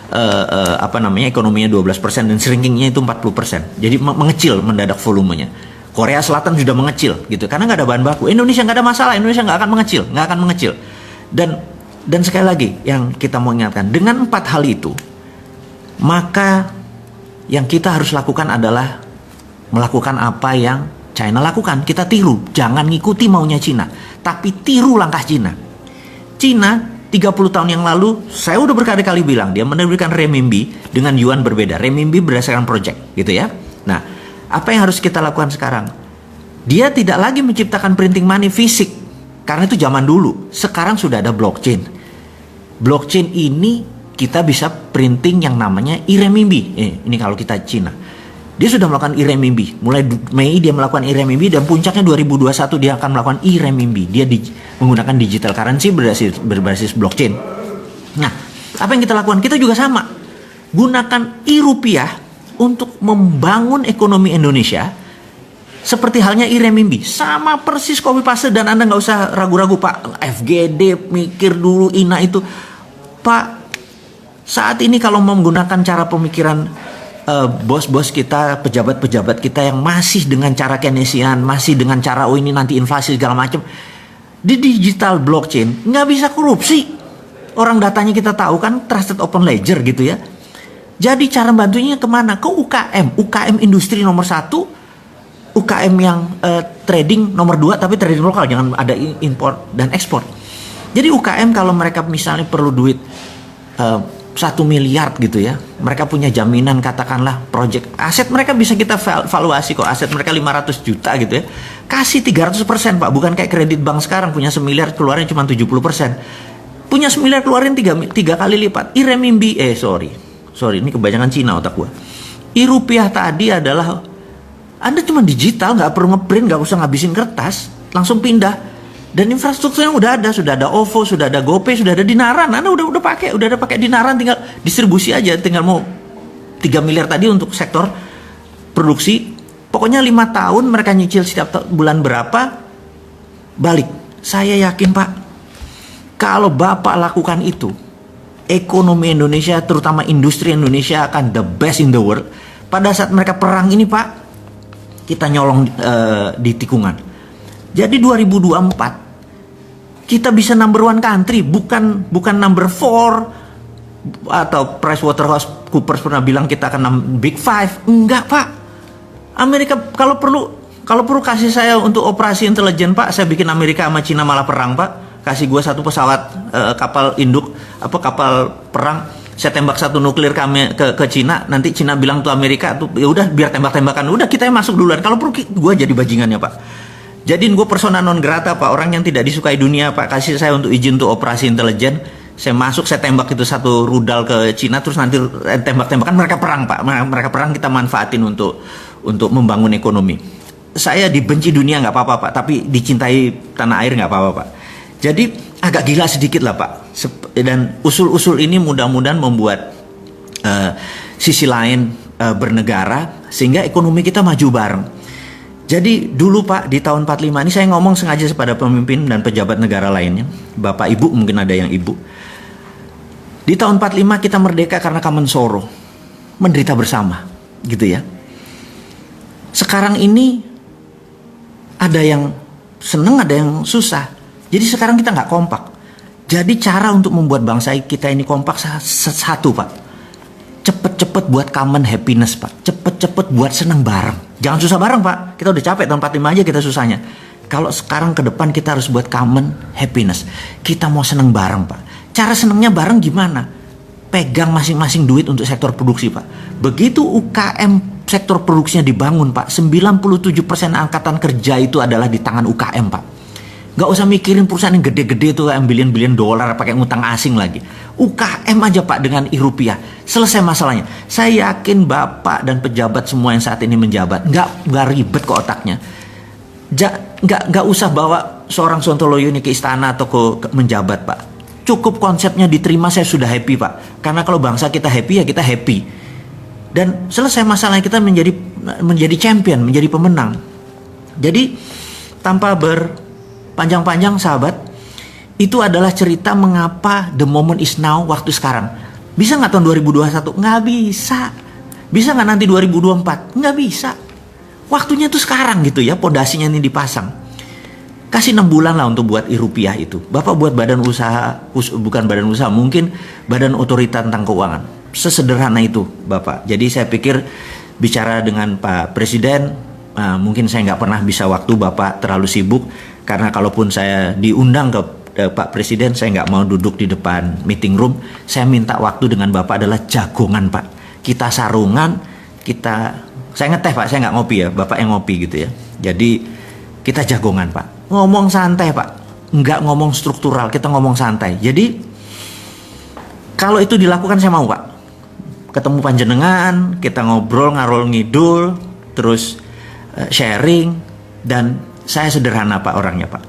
ekonominya 12% dan shrinkingnya itu 40%. Jadi mengecil mendadak volumenya. Korea Selatan sudah mengecil gitu karena nggak ada bahan baku. Indonesia nggak ada masalah, Indonesia nggak akan mengecil. Dan sekali lagi yang kita mau ingatkan, dengan 4 hal itu, maka yang kita harus lakukan adalah melakukan apa yang China lakukan. Kita tiru, jangan ngikuti maunya China, tapi tiru langkah China. China 30 tahun yang lalu, saya udah berkali-kali bilang, dia menerbitkan renminbi dengan yuan berbeda. Renminbi berdasarkan project, gitu ya. Nah, apa yang harus kita lakukan sekarang? Dia tidak lagi menciptakan printing money fisik, karena itu zaman dulu. Sekarang sudah ada blockchain. Blockchain ini kita bisa printing yang namanya e-renminbi. Ini kalau kita Cina. Dia sudah melakukan e-renminbi. Mulai Mei dia melakukan e-renminbi dan puncaknya 2021 dia akan melakukan e-renminbi. Dia menggunakan digital currency berbasis blockchain. Nah, apa yang kita lakukan? Kita juga sama. Gunakan e-rupiah untuk membangun ekonomi Indonesia seperti halnya e-renminbi. Sama persis copy paste dan Anda nggak usah ragu-ragu Pak. FGD mikir dulu INA itu. Pak, saat ini kalau mau menggunakan cara pemikiran bos-bos kita, pejabat-pejabat kita yang masih dengan cara Keynesian, masih dengan cara ini nanti inflasi segala macam, di digital blockchain nggak bisa korupsi. Orang datanya kita tahu kan, trusted open ledger gitu ya. Jadi cara bantunya kemana? Ke UKM industri nomor 1, UKM yang trading nomor 2, tapi trading lokal, jangan ada import dan ekspor. Jadi UKM kalau mereka misalnya perlu duit 1 miliar gitu ya. Mereka punya jaminan, katakanlah project aset mereka bisa kita valuasi kok, aset mereka 500 juta gitu ya. Kasih 300% Pak, bukan kayak kredit bank sekarang punya 1 miliar keluarin cuma 70%. Punya 1 miliar keluarin 3 kali lipat. Sorry, ini kebanyakan Cina otak gua. Rupiah tadi adalah Anda cuma digital, nggak perlu ngeprint, nggak usah ngabisin kertas, langsung pindah. Dan infrastrukturnya sudah ada OVO, sudah ada GoPay, sudah ada Dinaran. Anda udah pakai Dinaran, tinggal distribusi aja, tinggal mau 3 miliar tadi untuk sektor produksi. Pokoknya 5 tahun mereka nyicil setiap bulan berapa, balik. Saya yakin Pak, kalau Bapak lakukan itu, ekonomi Indonesia, terutama industri Indonesia akan the best in the world. Pada saat mereka perang ini Pak, kita nyolong di tikungan. Jadi 2024 kita bisa number 1 country, bukan number 4 atau PricewaterhouseCoopers pernah bilang kita akan Big Five. Enggak Pak. Amerika kalau perlu kasih saya untuk operasi intelijen Pak, saya bikin Amerika sama Cina malah perang Pak. Kasih gue 1 pesawat kapal induk, kapal perang, saya tembak 1 nuklir ke Cina, nanti Cina bilang tuh Amerika tuh ya udah biar tembak-tembakan, udah kita yang masuk duluan. Kalau perlu gue jadi bajingannya Pak. Jadiin gue persona non grata Pak, orang yang tidak disukai dunia Pak, kasih saya untuk izin untuk operasi intelijen, saya masuk, saya tembak itu 1 rudal ke Cina, terus nanti tembak-tembakan, mereka perang Pak, mereka perang, kita manfaatin untuk membangun ekonomi. Saya dibenci dunia nggak apa-apa Pak, tapi dicintai tanah air nggak apa-apa Pak. Jadi agak gila sedikit lah Pak, dan usul-usul ini mudah-mudahan membuat sisi lain bernegara, sehingga ekonomi kita maju bareng. Jadi dulu Pak, di tahun 45 ini saya ngomong sengaja kepada pemimpin dan pejabat negara lainnya, Bapak Ibu mungkin ada yang Ibu. Di tahun 45 kita merdeka karena Kamen Soro, menderita bersama, gitu ya. Sekarang ini ada yang seneng, ada yang susah. Jadi sekarang kita nggak kompak. Jadi cara untuk membuat bangsa kita ini kompak satu Pak, cepet-cepet buat common happiness Pak, cepet-cepet buat seneng bareng. Jangan susah bareng Pak, kita udah capek tahun 45 aja kita susahnya. Kalau sekarang ke depan kita harus buat common happiness. Kita mau seneng bareng Pak. Cara senengnya bareng gimana? Pegang masing-masing duit untuk sektor produksi Pak. Begitu UKM sektor produksinya dibangun Pak, 97% angkatan kerja itu adalah di tangan UKM Pak. Gak usah mikirin perusahaan yang gede-gede itu yang bilion-bilion dolar pakai ngutang asing lagi. UKM aja Pak dengan rupiah, selesai masalahnya. Saya yakin Bapak dan pejabat semua yang saat ini menjabat nggak ribet kok otaknya. Nggak usah bawa seorang Sontoloyo ini ke istana atau ke menjabat Pak. Cukup konsepnya diterima, saya sudah happy Pak. Karena kalau bangsa kita happy ya kita happy. Dan selesai masalahnya, kita menjadi champion, menjadi pemenang. Jadi tanpa berpanjang-panjang sahabat, itu adalah cerita mengapa the moment is now, waktu sekarang. Bisa nggak tahun 2021? Nggak bisa. Bisa nggak nanti 2024? Nggak bisa. Waktunya tuh sekarang gitu ya, pondasinya ini dipasang. Kasih 6 bulan lah untuk buat rupiah itu. Bapak buat badan usaha, bukan badan usaha, mungkin badan otorita tentang keuangan. Sesederhana itu Bapak. Jadi saya pikir bicara dengan Pak Presiden, mungkin saya nggak pernah bisa waktu, Bapak terlalu sibuk. Karena kalaupun saya diundang ke Pak Presiden, saya nggak mau duduk di depan meeting room. Saya minta waktu dengan Bapak adalah jagongan Pak. Kita sarungan, saya ngeteh Pak, saya nggak ngopi ya, Bapak yang ngopi gitu ya. Jadi kita jagongan Pak. Ngomong santai Pak, nggak ngomong struktural, kita ngomong santai. Jadi kalau itu dilakukan saya mau Pak. Ketemu panjenengan, kita ngobrol, ngarol ngidul, terus sharing, dan saya sederhana Pak orangnya Pak.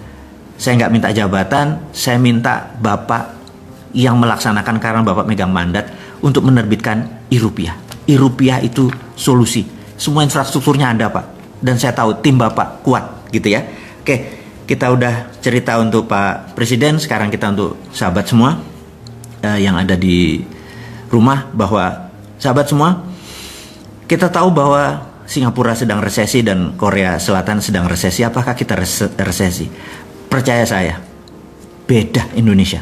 Saya nggak minta jabatan, saya minta Bapak yang melaksanakan karena Bapak megang mandat untuk menerbitkan rupiah. Rupiah itu solusi. Semua infrastrukturnya ada Pak. Dan saya tahu tim Bapak kuat gitu ya. Oke, kita udah cerita untuk Pak Presiden, sekarang kita untuk sahabat semua yang ada di rumah, bahwa sahabat semua, kita tahu bahwa Singapura sedang resesi dan Korea Selatan sedang resesi. Apakah kita resesi? Percaya saya, beda Indonesia.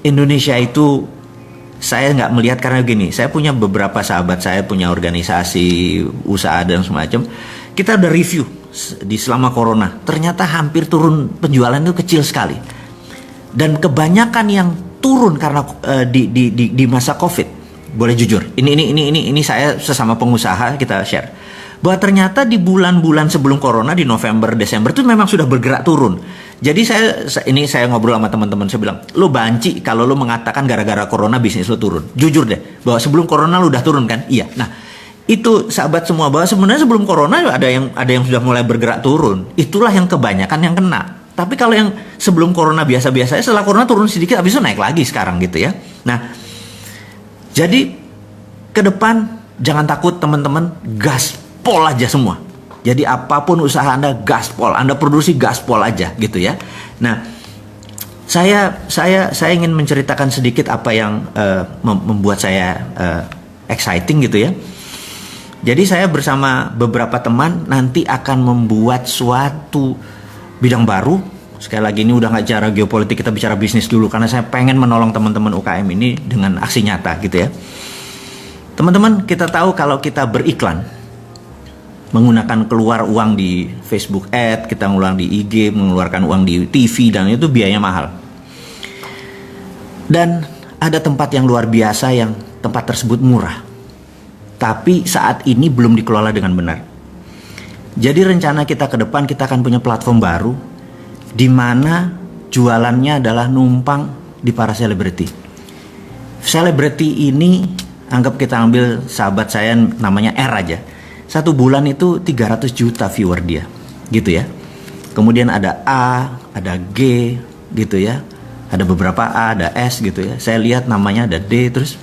Indonesia itu saya nggak melihat, karena gini, saya punya beberapa sahabat, saya punya organisasi, usaha dan semacam. Kita udah review di selama corona, ternyata hampir turun penjualan itu kecil sekali. Dan kebanyakan yang turun karena di masa COVID. Boleh jujur, ini saya sesama pengusaha kita share bahwa ternyata di bulan-bulan sebelum corona, di November, Desember itu memang sudah bergerak turun. Jadi saya ngobrol sama teman-teman, saya bilang, lo banci kalau lo mengatakan gara-gara corona bisnis lo turun. Jujur deh, bahwa sebelum corona lo udah turun kan? Iya. Nah, itu sahabat semua, bahwa sebenarnya sebelum corona ada yang sudah mulai bergerak turun. Itulah yang kebanyakan yang kena. Tapi kalau yang sebelum corona biasa-biasa, setelah corona turun sedikit, habis itu naik lagi sekarang gitu ya. Nah, jadi ke depan jangan takut teman-teman, gaspol aja semua. Jadi apapun usaha Anda, gaspol, Anda produksi gaspol aja gitu ya. Nah, saya ingin menceritakan sedikit apa yang membuat saya exciting gitu ya. Jadi saya bersama beberapa teman nanti akan membuat suatu bidang baru. Sekali lagi ini udah nggak bicara geopolitik, kita bicara bisnis dulu karena saya pengen menolong teman-teman UKM ini dengan aksi nyata gitu ya. Teman-teman, kita tahu kalau kita beriklan menggunakan keluar uang di Facebook Ad, kita ngulang di IG, mengeluarkan uang di TV, dan itu biayanya mahal. Dan ada tempat yang luar biasa yang tempat tersebut murah, tapi saat ini belum dikelola dengan benar. Jadi rencana kita ke depan, kita akan punya platform baru di mana jualannya adalah numpang di para selebriti. Selebriti ini anggap kita ambil sahabat saya namanya R aja. Satu bulan itu 300 juta viewer dia, gitu ya. Kemudian ada A, ada G, gitu ya. Ada beberapa A, ada S gitu ya. Saya lihat namanya ada D, terus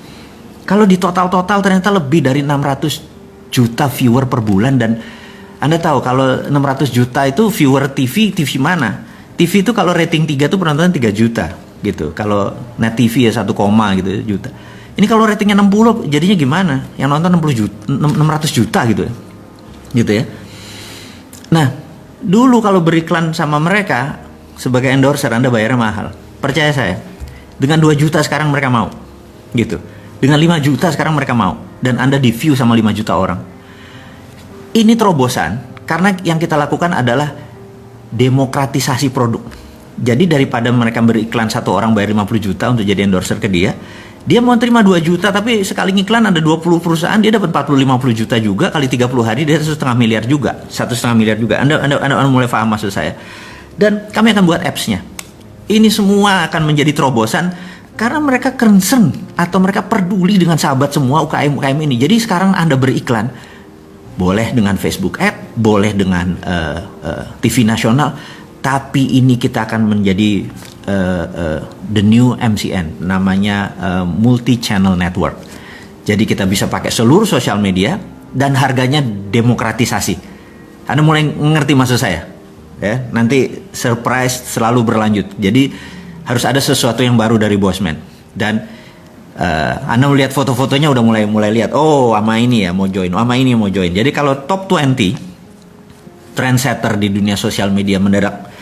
kalau di total ternyata lebih dari 600 juta viewer per bulan. Dan Anda tahu kalau 600 juta itu viewer TV mana? TV itu kalau rating 3 tuh penonton 3 juta gitu. Kalau net TV ya 1, gitu juta. Ini kalau ratingnya 60 jadinya gimana? Yang nonton 60 juta, 600 juta gitu ya. Gitu ya. Nah, dulu kalau beriklan sama mereka sebagai endorser Anda bayarnya mahal. Percaya saya. Dengan 2 juta sekarang mereka mau. Gitu. Dengan 5 juta sekarang mereka mau. Dan Anda di view sama 5 juta orang. Ini terobosan karena yang kita lakukan adalah demokratisasi produk. Jadi daripada mereka beriklan satu orang bayar 50 juta untuk jadi endorser ke dia mau terima 2 juta tapi sekali ngiklan ada 20 perusahaan, dia dapat 40-50 juta juga, kali 30 hari dia 1,5 miliar juga. 1,5 miliar juga. Anda mulai paham maksud saya. Dan kami akan buat apps-nya. Ini semua akan menjadi terobosan karena mereka concern atau mereka peduli dengan sahabat semua UKM ini. Jadi sekarang Anda beriklan boleh dengan Facebook Ad, boleh dengan TV nasional, tapi ini kita akan menjadi the new MCN, namanya multi channel network. Jadi kita bisa pakai seluruh sosial media dan harganya demokratisasi. Anda mulai ngerti maksud saya? Ya, nanti surprise selalu berlanjut. Jadi harus ada sesuatu yang baru dari Bosman. Dan Anda melihat foto-fotonya udah mulai lihat, oh sama ini ya mau join, sama ini mau join. Jadi kalau top 20 trendsetter di dunia sosial media mendadak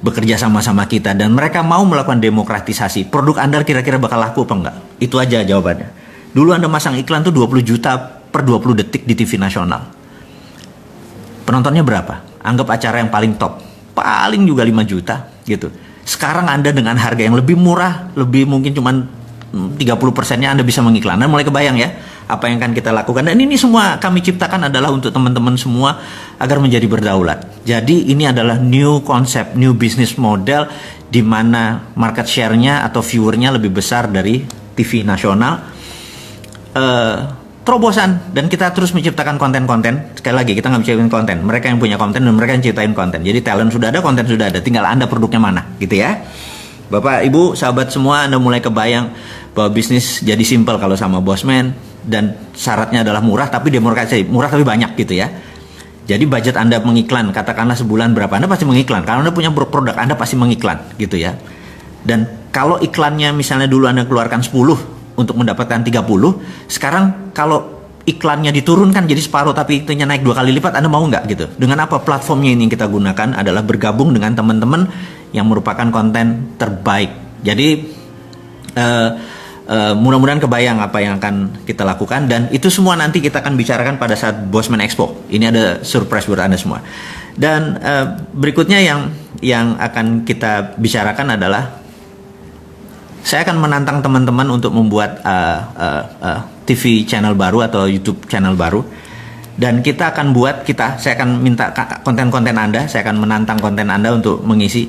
bekerja sama-sama kita dan mereka mau melakukan demokratisasi, produk Anda kira-kira bakal laku apa enggak? Itu aja jawabannya. Dulu Anda masang iklan tuh 20 juta per 20 detik di TV nasional. Penontonnya berapa? Anggap acara yang paling top, paling juga 5 juta gitu. Sekarang Anda dengan harga yang lebih murah, lebih mungkin cuman 30%-nya Anda bisa mengiklan. Anda mulai kebayang ya apa yang akan kita lakukan. Dan ini semua kami ciptakan adalah untuk teman-teman semua agar menjadi berdaulat. Jadi ini adalah new concept, new business model di mana market share-nya atau viewer-nya lebih besar dari TV nasional. Terobosan, dan kita terus menciptakan konten-konten. Sekali lagi kita nggak menciptakan konten, mereka yang punya konten dan mereka yang ciptain konten. Jadi talent sudah ada, konten sudah ada, tinggal Anda produknya mana gitu ya. Bapak, Ibu, sahabat semua, Anda mulai kebayang bahwa bisnis jadi simpel kalau sama Bosman, dan syaratnya adalah murah tapi demokratisasi, murah tapi banyak gitu ya. Jadi budget Anda mengiklan, katakanlah sebulan berapa, Anda pasti mengiklan. Kalau Anda punya produk, Anda pasti mengiklan gitu ya. Dan kalau iklannya misalnya dulu Anda keluarkan 10 untuk mendapatkan 30, sekarang kalau iklannya diturunkan jadi separuh tapi itunya naik 2 kali lipat, Anda mau nggak gitu? Dengan apa? Platformnya ini yang kita gunakan adalah bergabung dengan teman-teman yang merupakan konten terbaik. Jadi mudah-mudahan kebayang apa yang akan kita lakukan, dan itu semua nanti kita akan bicarakan pada saat Bosman Expo. Ini ada surprise buat Anda semua. Dan berikutnya yang akan kita bicarakan adalah Saya akan menantang teman-teman untuk membuat TV channel baru atau YouTube channel baru. Dan saya akan minta konten-konten Anda, saya akan menantang konten Anda untuk mengisi.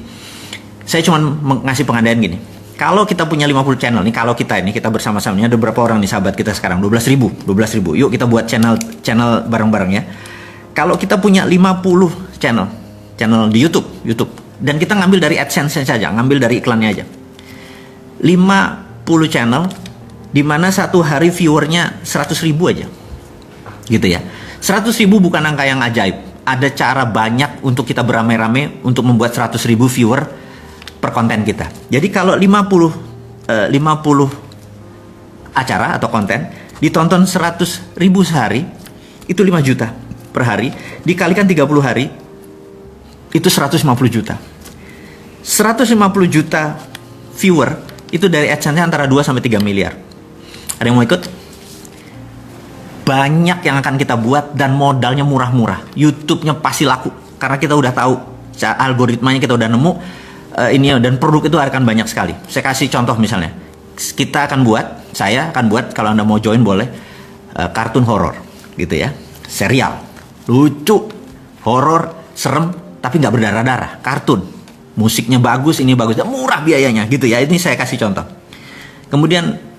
Saya cuma ngasih pengandaian gini. Kalau kita punya 50 channel nih, kalau kita bersama-sama, ada berapa orang nih sahabat kita sekarang? 12.000. Yuk kita buat channel bareng-bareng ya. Kalau kita punya 50 channel di YouTube, dan kita ngambil dari AdSense saja, ngambil dari iklannya aja. 50 channel, di mana satu hari viewernya 100.000 aja. Gitu ya. 100.000 bukan angka yang ajaib. Ada cara banyak untuk kita beramai-ramai untuk membuat 100.000 viewer per konten kita. Jadi kalau 50 acara atau konten ditonton 100.000 sehari, itu 5 juta per hari, dikalikan 30 hari, itu 150 juta. 150 juta viewer itu dari AdSense antara 2 sampai 3 miliar. Ada yang mau ikut? Banyak yang akan kita buat dan modalnya murah-murah. YouTube-nya pasti laku karena kita udah tahu algoritmanya, kita udah nemu ini, dan produk itu akan banyak sekali. Saya kasih contoh misalnya. Saya akan buat kalau Anda mau join boleh, kartun horor gitu ya. Serial. Lucu, horor, serem tapi nggak berdarah-darah, kartun. Musiknya bagus, ini bagus, murah biayanya gitu ya. Ini saya kasih contoh. Kemudian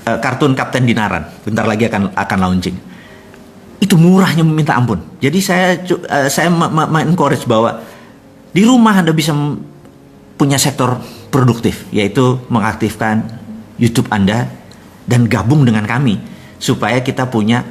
kartun Kapten Dinaran, bentar lagi akan launching. Itu murahnya minta ampun. Jadi saya encourage bahwa di rumah Anda bisa punya sektor produktif, yaitu mengaktifkan YouTube Anda dan gabung dengan kami supaya kita punya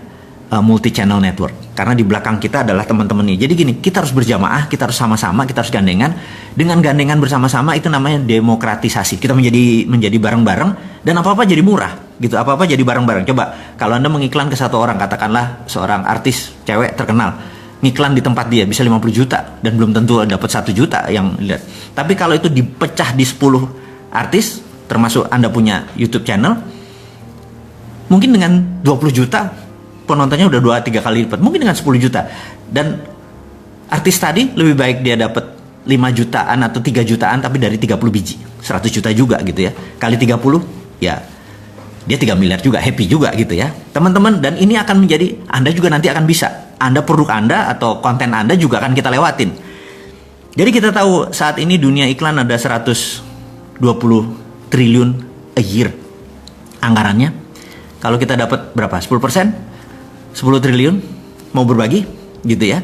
multi channel network. Karena di belakang kita adalah teman-teman ini. Jadi gini, kita harus berjamaah, kita harus sama-sama, kita harus gandengan. Dengan gandengan bersama-sama itu namanya demokratisasi. Kita menjadi bareng-bareng dan apa-apa jadi murah gitu. Apa-apa jadi bareng-bareng. Coba kalau Anda mengiklan ke satu orang, katakanlah seorang artis cewek terkenal, ngiklan di tempat dia bisa 50 juta dan belum tentu dapat 1 juta yang lihat. Tapi kalau itu dipecah di 10 artis, termasuk Anda punya YouTube channel, mungkin dengan 20 juta penontonnya udah 2-3 kali lipat, mungkin dengan 10 juta. Dan artis tadi lebih baik dia dapat 5 jutaan atau 3 jutaan tapi dari 30 biji, 100 juta juga gitu ya. Kali 30 ya dia 3 miliar juga, happy juga gitu ya teman-teman. Dan ini akan menjadi, Anda juga nanti akan bisa, produk Anda atau konten Anda juga akan kita lewatin. Jadi kita tahu saat ini dunia iklan ada 120 triliun a year anggarannya. Kalau kita dapat berapa? 10%? 10 triliun mau berbagi gitu ya.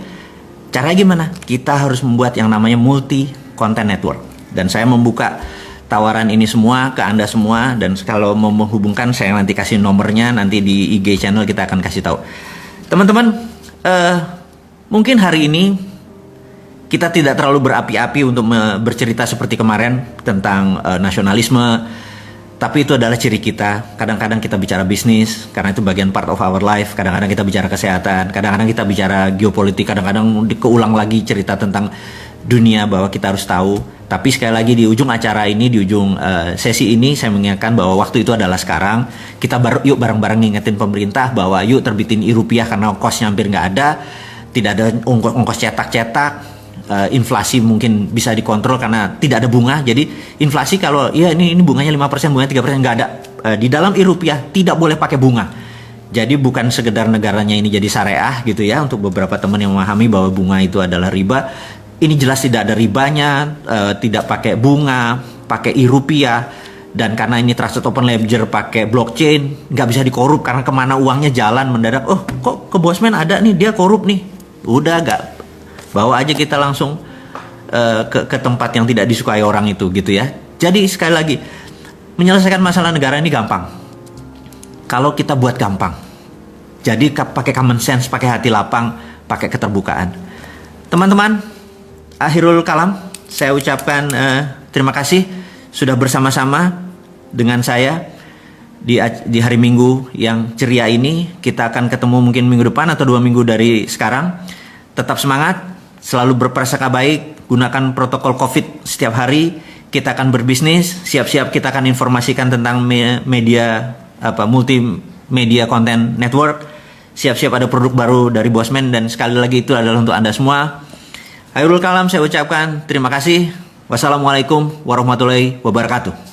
Caranya gimana? Kita harus membuat yang namanya multi content network. Dan saya membuka tawaran ini semua ke Anda semua, dan kalau mau menghubungkan saya nanti kasih nomornya, nanti di IG channel kita akan kasih tahu. Teman-teman, mungkin hari ini kita tidak terlalu berapi-api untuk bercerita seperti kemarin tentang nasionalisme. Tapi itu adalah ciri kita. Kadang-kadang kita bicara bisnis, karena itu bagian part of our life. Kadang-kadang kita bicara kesehatan, kadang-kadang kita bicara geopolitik, kadang-kadang keulang lagi cerita tentang dunia bahwa kita harus tahu. Tapi sekali lagi di ujung acara ini, di ujung sesi ini, saya mengingatkan bahwa waktu itu adalah sekarang. Kita yuk bareng-bareng ngingetin pemerintah bahwa yuk terbitin e-rupiah karena ongkosnya hampir nggak ada. Tidak ada ongkos cetak-cetak. Inflasi mungkin bisa dikontrol karena tidak ada bunga. Jadi inflasi kalau ya ini bunganya 5%, bunganya 3%, nggak ada. Di dalam e-rupiah tidak boleh pakai bunga. Jadi bukan sekedar negaranya ini jadi syariah gitu ya, untuk beberapa teman yang memahami bahwa bunga itu adalah riba. Ini jelas tidak ada ribanya, tidak pakai bunga, pakai e-rupiah. Dan karena ini trusted open ledger pakai blockchain, nggak bisa dikorup karena kemana uangnya jalan mendadak. Oh kok ke Bosman ada nih, dia korup nih. Udah nggak, bawa aja kita langsung ke tempat yang tidak disukai orang itu gitu ya. Jadi sekali lagi, menyelesaikan masalah negara ini gampang kalau kita buat gampang. Jadi pakai common sense, pakai hati lapang, pakai keterbukaan. Teman-teman, akhirul kalam, saya ucapkan terima kasih sudah bersama-sama dengan saya di hari Minggu yang ceria ini. Kita akan ketemu mungkin minggu depan atau 2 minggu dari sekarang. Tetap semangat, selalu berprasangka baik, gunakan protokol COVID setiap hari. Kita akan berbisnis, siap-siap kita akan informasikan tentang media multimedia content network. Siap-siap ada produk baru dari Bosman, dan sekali lagi itu adalah untuk Anda semua. Akhirul kalam, saya ucapkan terima kasih. Wassalamualaikum warahmatullahi wabarakatuh.